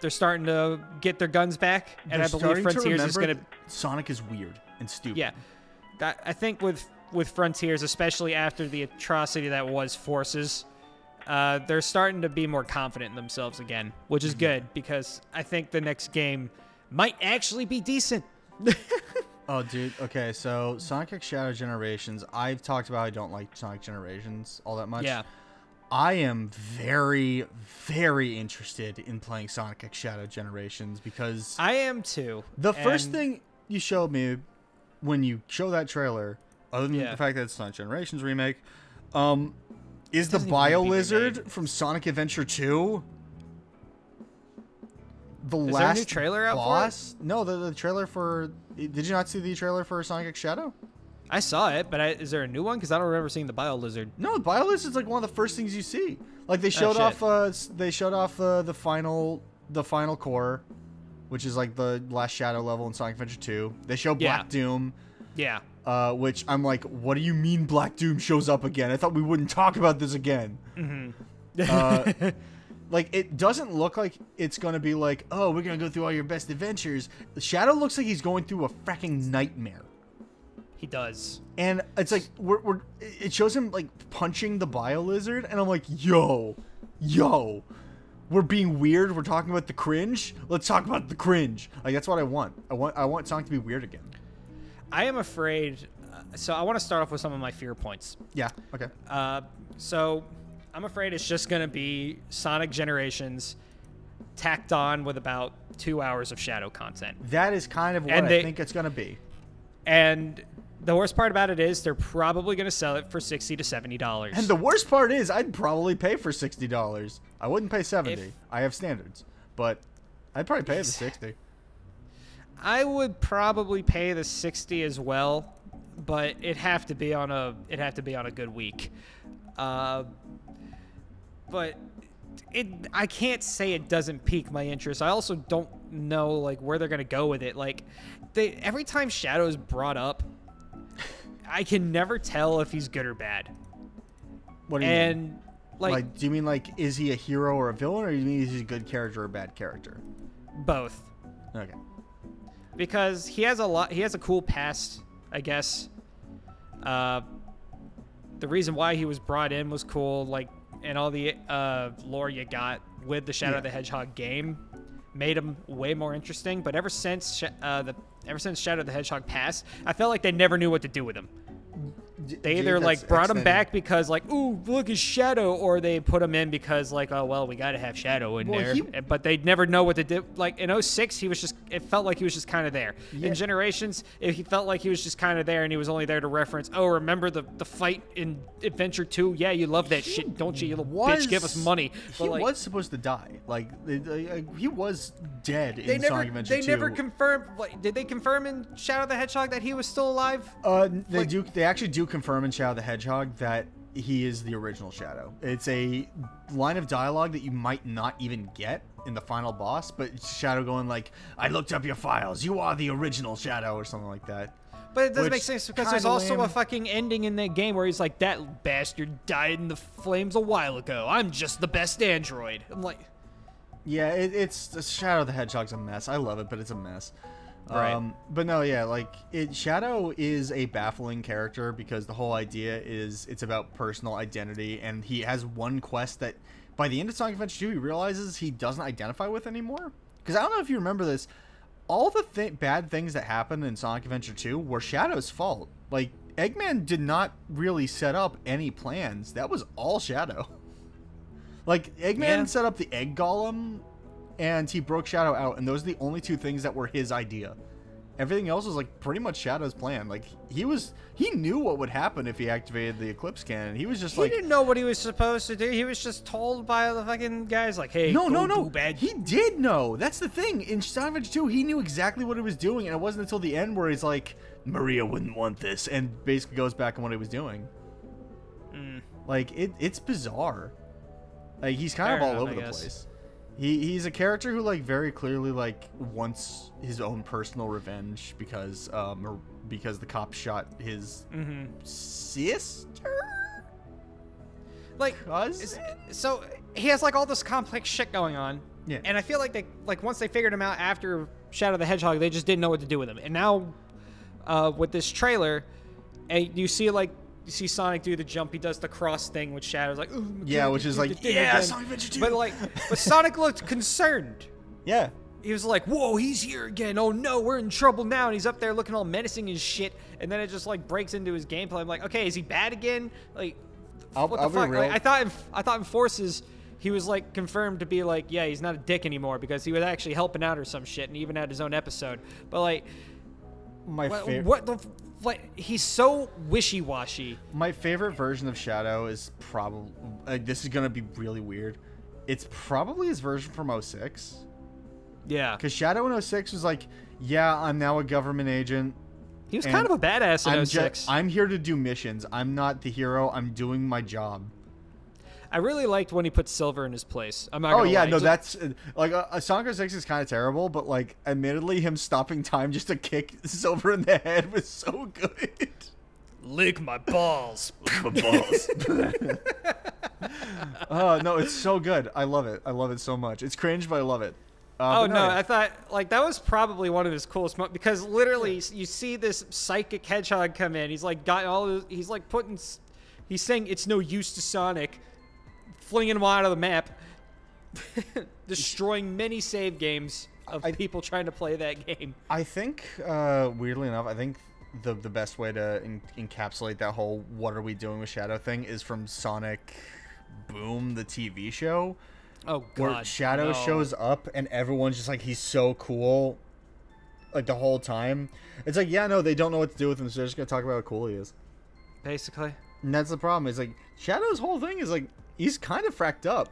starting to get their guns back, and I believe Frontiers is going to Sonic is weird and stupid. Yeah. I think with Frontiers, especially after the atrocity that was Forces, they're starting to be more confident in themselves again, which is good because I think the next game might actually be decent. Oh, dude. Okay, so Sonic X Shadow Generations. I've talked about I don't like Sonic Generations all that much. Yeah. I am very, very interested in playing Sonic X Shadow Generations because I am too. The first thing you showed me when you show that trailer, other than the fact that it's Sonic Generations remake, is the BioLizard from Sonic Adventure 2. Is there a new trailer out boss? for it? No, the trailer for... Did you not see the trailer for Sonic X Shadow? I saw it, but is there a new one? Because I don't remember seeing the BioLizard. No, the BioLizard's like one of the first things you see. Like they showed off the final core, which is like the last Shadow level in Sonic Adventure 2. They show Black Doom. Yeah. Which I'm like, what do you mean Black Doom shows up again? I thought we wouldn't talk about this again. Mm-hmm. Like, it doesn't look like it's going to be like, oh, we're going to go through all your best adventures. Shadow looks like he's going through a freaking nightmare. He does. And it's like, it shows him, like, punching the BioLizard, and I'm like, yo, we're being weird. We're talking about the cringe. Let's talk about the cringe. Like, that's what I want. I want Sonic to be weird again. I am afraid... so I want to start off with some of my fear points. Yeah, okay. So... I'm afraid it's just going to be Sonic Generations tacked on with about 2 hours of Shadow content. That is kind of what I think it's going to be. And the worst part about it is they're probably going to sell it for $60 to $70. And the worst part is I'd probably pay for $60. I wouldn't pay $70. I have standards. But I'd probably pay the $60. I would probably pay the $60 as well, but it'd have to be on a good week. But I can't say it doesn't pique my interest. I also don't know like where they're gonna go with it. Like, every time Shadow is brought up, I can never tell if he's good or bad. What do you mean? Like, do you mean like is he a hero or a villain, or do you mean is he a good character or a bad character? Both. Okay. Because he has a cool past, I guess. The reason why he was brought in was cool, like. And all the lore you got with the Shadow the Hedgehog game made him way more interesting. But ever since Shadow the Hedgehog passed, I felt like they never knew what to do with him. They either like brought him back because like, ooh, look at Shadow, or they put him in because like, oh well, we got to have Shadow in there. But they never know what to do. Like in 06, it felt like he was just kind of there. Yeah. In Generations, he felt like he was just kind of there, and he was only there to reference, oh, remember the fight in Adventure 2? Yeah, you love that shit, don't you? You little bitch, give us money. But, he was supposed to die. Like he was dead in Sonic Adventure 2. They never confirmed. Did they confirm in Shadow the Hedgehog that he was still alive? They do. They actually do confirm in Shadow the Hedgehog that he is the original Shadow. It's a line of dialogue that you might not even get in the final boss, but Shadow going like, "I looked up your files. You are the original Shadow," or something like that. But it doesn't make sense because there's also a fucking ending in that game where he's like, "That bastard died in the flames a while ago. I'm just the best android." I'm like, yeah, it's Shadow the Hedgehog's a mess. I love it, but it's a mess. Right. But no, yeah, like Shadow is a baffling character because the whole idea is it's about personal identity, and he has one quest that by the end of Sonic Adventure 2 he realizes he doesn't identify with anymore. Because I don't know if you remember this, all the bad things that happened in Sonic Adventure 2 were Shadow's fault. Like Eggman did not really set up any plans. That was all Shadow. Like Eggman set up the egg golem, and he broke Shadow out, and those are the only two things that were his idea. Everything else was like pretty much Shadow's plan. Like he knew what would happen if he activated the Eclipse Cannon. He was just like, he didn't know what he was supposed to do. He was just told by the fucking guys like, hey, no, bad. He did know. That's the thing. In Sonic Adventure 2, he knew exactly what he was doing, and it wasn't until the end where he's like, Maria wouldn't want this, and basically goes back on what he was doing. Like it's bizarre. Like he's kind of all over the place. He's a character who like very clearly like wants his own personal revenge because the cop shot his sister. Like so he has like all this complex shit going on. Yeah. And I feel like they once they figured him out after Shadow the Hedgehog, they just didn't know what to do with him. And now with this trailer, and you see Sonic do the jump. He does the cross thing with Shadow's like, ooh, yeah, which is like, yeah, Sonic Adventure 2. But Sonic looked concerned. Yeah. He was like, whoa, he's here again. Oh no, we're in trouble now. And he's up there looking all menacing and shit. And then it just like breaks into his gameplay. I'm like, okay, is he bad again? Like, what the fuck? Like, I thought in Forces he was like confirmed to be like, yeah, he's not a dick anymore because he was actually helping out or some shit, and he even had his own episode. But like, he's so wishy-washy. My favorite version of Shadow is probably this is gonna be really weird. It's probably his version from 06. Yeah, because Shadow in 06 was like, yeah, I'm now a government agent. He was kind of a badass in 06. I'm here to do missions. I'm not the hero. I'm doing my job. I really liked when he put Silver in his place. I'm not gonna lie. No, that's like Sonic 06 is kind of terrible, but like admittedly him stopping time just to kick Silver in the head was so good. Lick my balls. Lick my balls. Oh no, it's so good. I love it. I love it so much. It's cringe, but I love it. I thought like that was probably one of his coolest moments because literally you see this psychic hedgehog come in. He's like he's saying it's no use to Sonic, flinging him out of the map, destroying many save games of people trying to play that game. I think, weirdly enough, I think the best way to encapsulate that whole "what are we doing with Shadow" thing is from Sonic Boom, the TV show. Oh God! Where Shadow shows up and everyone's just like, he's so cool, like the whole time. It's like, yeah, no, they don't know what to do with him, so they're just gonna talk about how cool he is. Basically. And that's the problem. Is like Shadow's whole thing is like he's kind of fracked up,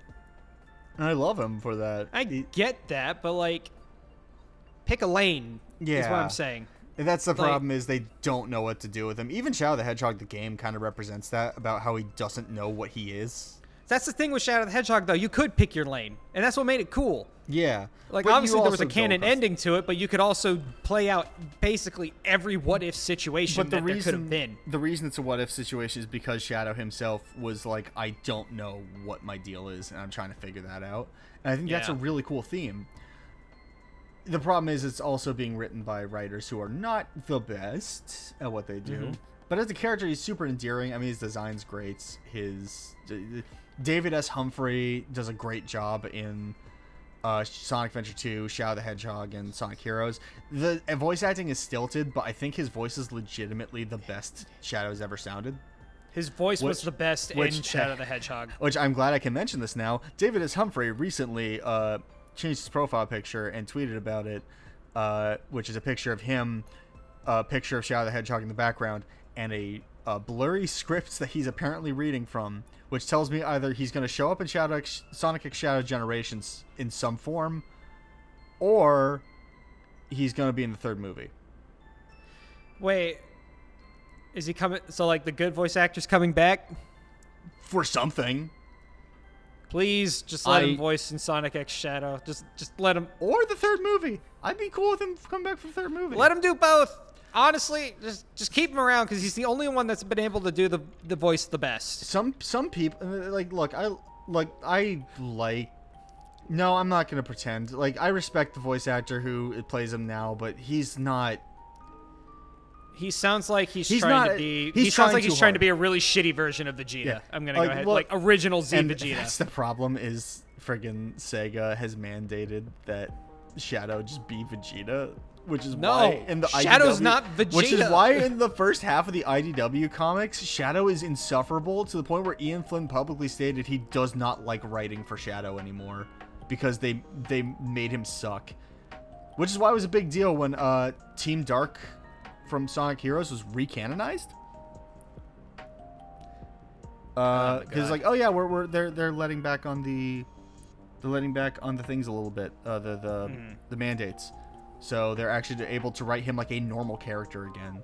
and I love him for that. I get that, but like, pick a lane. Yeah, is what I'm saying. And that's the problem is they don't know what to do with him. Even Shadow the Hedgehog, the game, kind of represents that about how he doesn't know what he is. That's the thing with Shadow the Hedgehog, though. You could pick your lane, and that's what made it cool. Yeah. Like, obviously, there was a canon ending to it, but you could also play out basically every what-if situation that there could have been. The reason it's a what-if situation is because Shadow himself was like, I don't know what my deal is, and I'm trying to figure that out. And I think that's a really cool theme. The problem is it's also being written by writers who are not the best at what they do. But as a character, he's super endearing. I mean, his design's great. David S. Humphrey does a great job in Sonic Adventure 2, Shadow the Hedgehog, and Sonic Heroes. The voice acting is stilted, but I think his voice is legitimately the best Shadow's ever sounded. His voice was the best in Shadow the Hedgehog. Which I'm glad I can mention this now. David S. Humphrey recently changed his profile picture and tweeted about it, which is a picture of him, a picture of Shadow the Hedgehog in the background, and a blurry script that he's apparently reading from, which tells me either he's going to show up in Sonic X Shadow Generations in some form, or he's going to be in the third movie. Wait, is he coming? So, like, the good voice actor's coming back? For something. Please, just let him voice in Sonic X Shadow. Just let him. Or the third movie. I'd be cool with him coming back for the third movie. Let him do both. Honestly, just keep him around because he's the only one that's been able to do the voice the best. Some people look. No, I'm not gonna pretend. Like, I respect the voice actor who plays him now, but he's not. He sounds like he's trying to be. He sounds like he's trying to be a really shitty version of Vegeta. Yeah. I'm gonna go ahead, like original Z Vegeta. That's the problem. Is friggin' Sega has mandated that Shadow just be Vegeta. Which is why in the Shadow's IDW, not Vegeta. Which is why in the first half of the IDW comics, Shadow is insufferable to the point where Ian Flynn publicly stated he does not like writing for Shadow anymore because they made him suck. Which is why it was a big deal when Team Dark from Sonic Heroes was recanonized. Because like, oh yeah, they're letting back on the things a little bit, the mandates. So they're actually able to write him like a normal character again.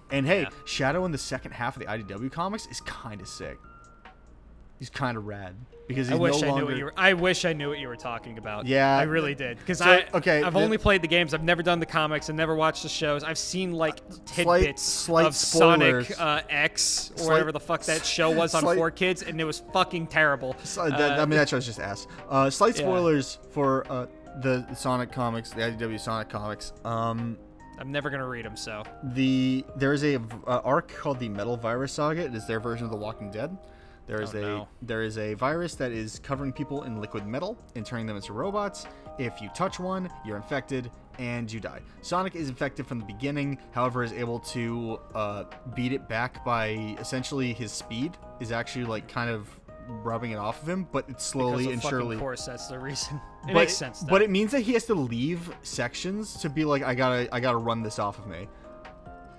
And hey, Shadow in the second half of the IDW comics is kind of sick. He's kind of rad because he's I wish I knew what you were talking about. Yeah, I really did because I've only played the games. I've never done the comics. I've never watched the shows. I've seen like tidbits of spoilers. Sonic X or whatever the fuck that show was on 4Kids, and it was fucking terrible. That show was just ass. Slight spoilers for the Sonic comics, the IDW Sonic comics. I'm never gonna read them. So there's a arc called the Metal Virus Saga. It is their version of The Walking Dead. There is a virus that is covering people in liquid metal and turning them into robots. If you touch one, you're infected and you die. Sonic is infected from the beginning, however, is able to beat it back by essentially his speed is actually like kind of rubbing it off of him, but it's slowly and surely. Of course, that's the reason. It makes sense. Though. But it means that he has to leave sections to be like, I gotta run this off of me.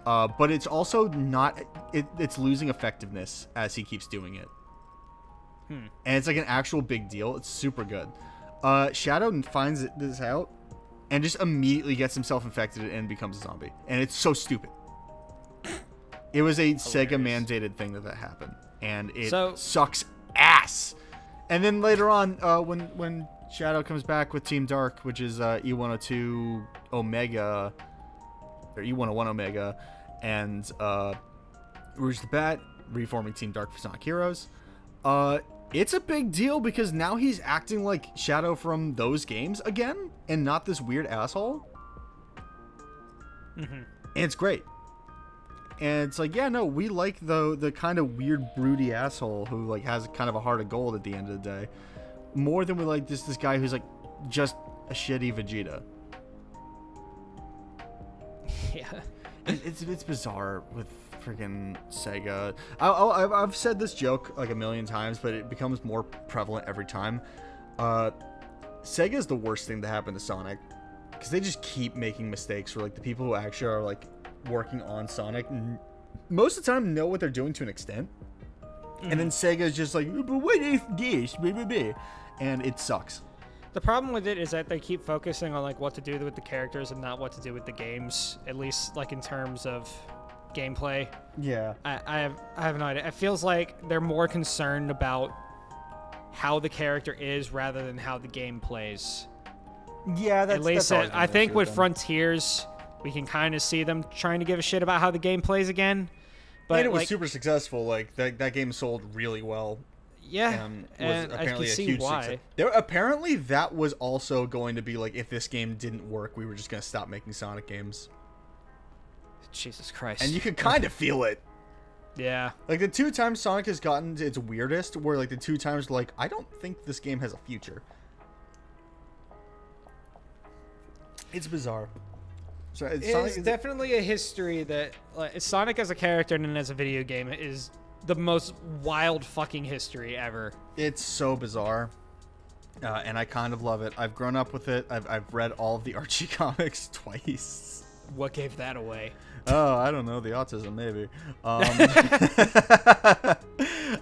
But it's also not. It's losing effectiveness as he keeps doing it. And it's like an actual big deal. It's super good. Shadow finds this out and just immediately gets himself infected and becomes a zombie. And it's so stupid. It was a Sega mandated thing that happened, and it sucks ass. And then later on, when Shadow comes back with Team Dark, which is E102 Omega or E101 Omega, and Rouge the Bat reforming Team Dark for Sonic Heroes. It's a big deal because now he's acting like Shadow from those games again and not this weird asshole. And it's great. And it's like, yeah, no, we like the kind of weird broody asshole who like has kind of a heart of gold at the end of the day more than we like this guy who's like just a shitty Vegeta. Yeah. It's bizarre with freaking Sega. I've said this joke like a million times, but it becomes more prevalent every time. Sega is the worst thing to happen to Sonic because they just keep making mistakes where like the people who actually are like working on Sonic most of the time know what they're doing to an extent, and then Sega is just like, but what if this, and it sucks. The problem with it is that they keep focusing on like what to do with the characters and not what to do with the games, at least like in terms of gameplay. Yeah. I have no idea. It feels like they're more concerned about how the character is rather than how the game plays. Yeah, that's at least I think with Frontiers, we can kind of see them trying to give a shit about how the game plays again. But and it was super successful. Like that game sold really well. Yeah, and I can see why. Apparently, that was also going to be like, if this game didn't work, we were just going to stop making Sonic games. Jesus Christ. And you could kind of feel it. Yeah. Like, the two times Sonic has gotten to its weirdest, were like the two times like, I don't think this game has a future. It's bizarre. So it's definitely a history that Sonic as a character and as a video game is the most wild fucking history ever. It's so bizarre. And I kind of love it. I've grown up with it. I've read all of the Archie comics twice. What gave that away? Oh, I don't know. The autism, maybe.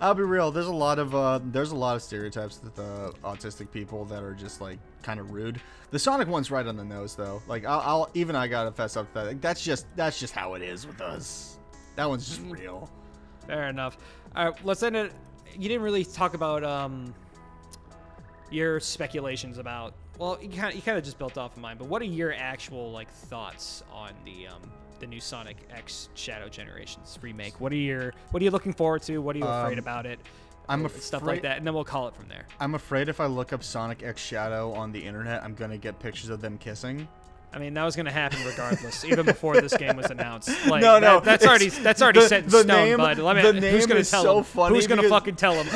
I'll be real. There's a lot of stereotypes with autistic people that are just like kind of rude. The Sonic one's right on the nose, though. Like I gotta fess up to that. Like, that's just how it is with us. That one's just real. Fair enough. All right, let's end it. You didn't really talk about your speculations about. Well, you kind of just built off of mine. But what are your actual like thoughts on the new Sonic X Shadow Generations remake? What are you looking forward to? What are you afraid about it? Stuff like that, and then we'll call it from there. I'm afraid if I look up Sonic X Shadow on the internet, I'm gonna get pictures of them kissing. I mean, that was going to happen regardless, even before this game was announced. Like, that's already set in stone, bud. Who's going to tell him? Funny who's going to fucking tell him?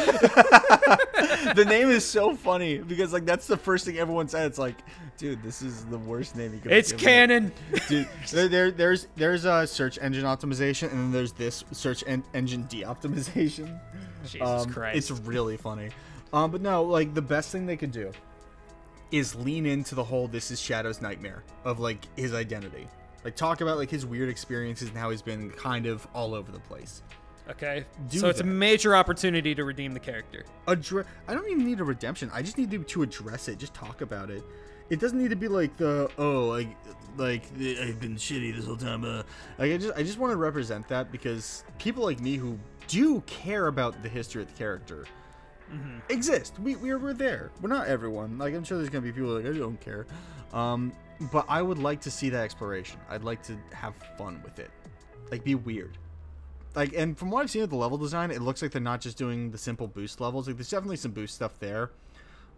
The name is so funny because like that's the first thing everyone said. It's like, dude, this is the worst name you could. It's canon. Dude, there's a search engine optimization, and then there's this search engine de-optimization. Jesus Christ! It's really funny. But no, like the best thing they could do is lean into the whole this is Shadow's nightmare of like his identity. Like talk about like his weird experiences and how he's been kind of all over the place. Okay. So it's a major opportunity to redeem the character. I don't even need a redemption. I just need to address it. Just talk about it. It doesn't need to be like I've been shitty this whole time. Like I just want to represent that because people like me who do care about the history of the character exist. We're there. We're not everyone. Like I'm sure there's gonna be people like I don't care. But I would like to see that exploration. I'd like to have fun with it. Like be weird. Like and from what I've seen with the level design, it looks like they're not just doing the simple boost levels. Like there's definitely some boost stuff there.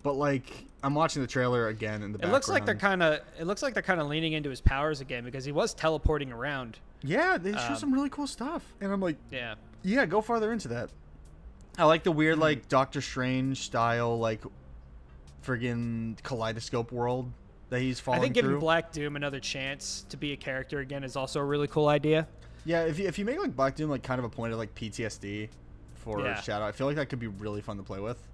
But like I'm watching the trailer again in the background. It looks like they're kind of leaning into his powers again because he was teleporting around. Yeah, they show some really cool stuff. And I'm like, yeah, go farther into that. I like the weird, like, Doctor Strange style, like, friggin' kaleidoscope world that he's falling through. I think giving Black Doom another chance to be a character again is also a really cool idea. Yeah, if you make, like, Black Doom, like, kind of a point of, like, PTSD for Shadow, I feel like that could be really fun to play with.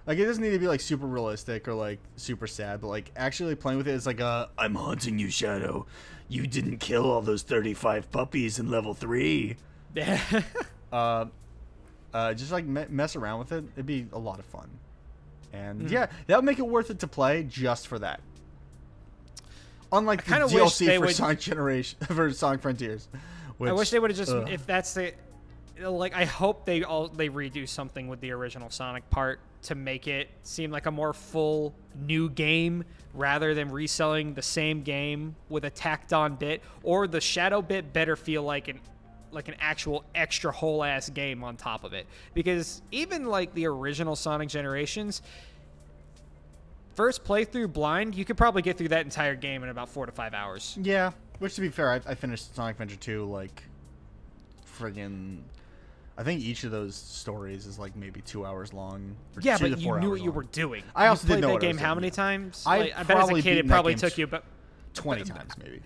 Like, it doesn't need to be, like, super realistic or, like, super sad, but, like, actually playing with it is like I'm haunting you, Shadow. You didn't kill all those 35 puppies in level 3. Yeah. Just like mess around with it. It'd be a lot of fun, and yeah, that would make it worth it to play just for that. Unlike the DLC for Sonic Generation for Sonic Frontiers, which, I wish they would have just if that's the like. I hope they redo something with the original Sonic part to make it seem like a more full new game rather than reselling the same game with a tacked on bit, or the Shadow bit better feel like an actual extra whole ass game on top of it, because even like the original Sonic Generations first playthrough blind, you could probably get through that entire game in about 4 to 5 hours. Yeah, which to be fair, I finished Sonic Adventure 2 like friggin' I think each of those stories is like maybe 2 hours long. Yeah, but you knew what you were doing. I also played didn't know that game what how many times? I bet as a kid it probably took you about 20 times maybe.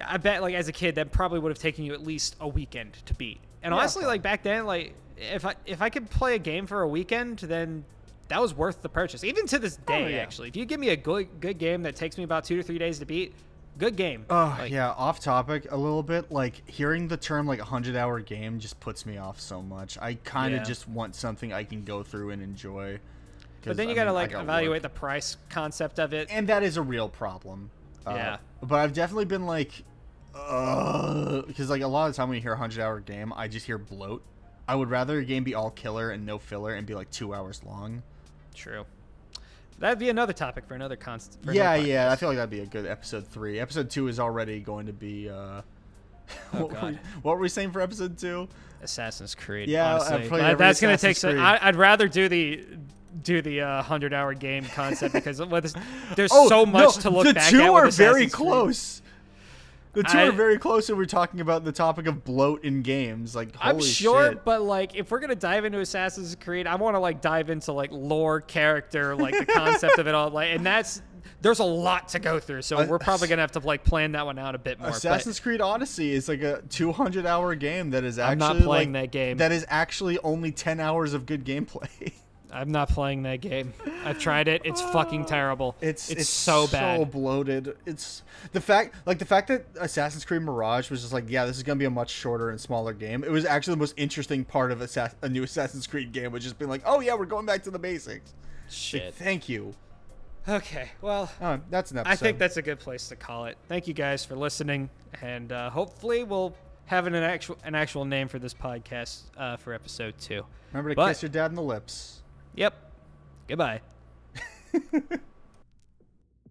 I bet, like, as a kid, that probably would have taken you at least a weekend to beat. And honestly, like, back then, like, if I could play a game for a weekend, then that was worth the purchase. Even to this day, actually. If you give me a good game that takes me about 2 to 3 days to beat, good game. Oh, yeah, off topic a little bit. Like, hearing the term, like, 100-hour game just puts me off so much. I kind of just want something I can go through and enjoy. But then you got to, like, evaluate the price concept of it. And that is a real problem. Yeah. But I've definitely been, like... because like a lot of the time when you hear a 100-hour game, I just hear bloat. I would rather a game be all killer and no filler and be like 2 hours long. True. That'd be another topic for another constant. Yeah. I feel like that'd be a good episode 3. Episode 2 is already going to be. What were we saying for episode 2? Assassin's Creed. Yeah, that's gonna take. I'd rather do the 100-hour game concept because there's so much to look back at. The two are very close. The two are very close when we're talking about the topic of bloat in games. Like, holy shit. But like, if we're gonna dive into Assassin's Creed, I want to like dive into like lore, character, like the concept of it all. Like, and that's there's a lot to go through, so we're probably gonna have to like plan that one out a bit more. Assassin's Creed Odyssey is like a 200-hour game that is actually. I'm not playing that game. That is actually only 10 hours of good gameplay. I'm not playing that game. I've tried it. It's fucking terrible. It's so bad. So bloated. It's the fact that Assassin's Creed Mirage was just like, yeah, this is gonna be a much shorter and smaller game. It was actually the most interesting part of a new Assassin's Creed game, was just being like, oh yeah, we're going back to the basics. Shit. Like, thank you. Okay, well, that's an episode. I think that's a good place to call it. Thank you guys for listening, and hopefully we'll have an actual name for this podcast for episode 2. Remember to kiss your dad in the lips. Yep. Goodbye.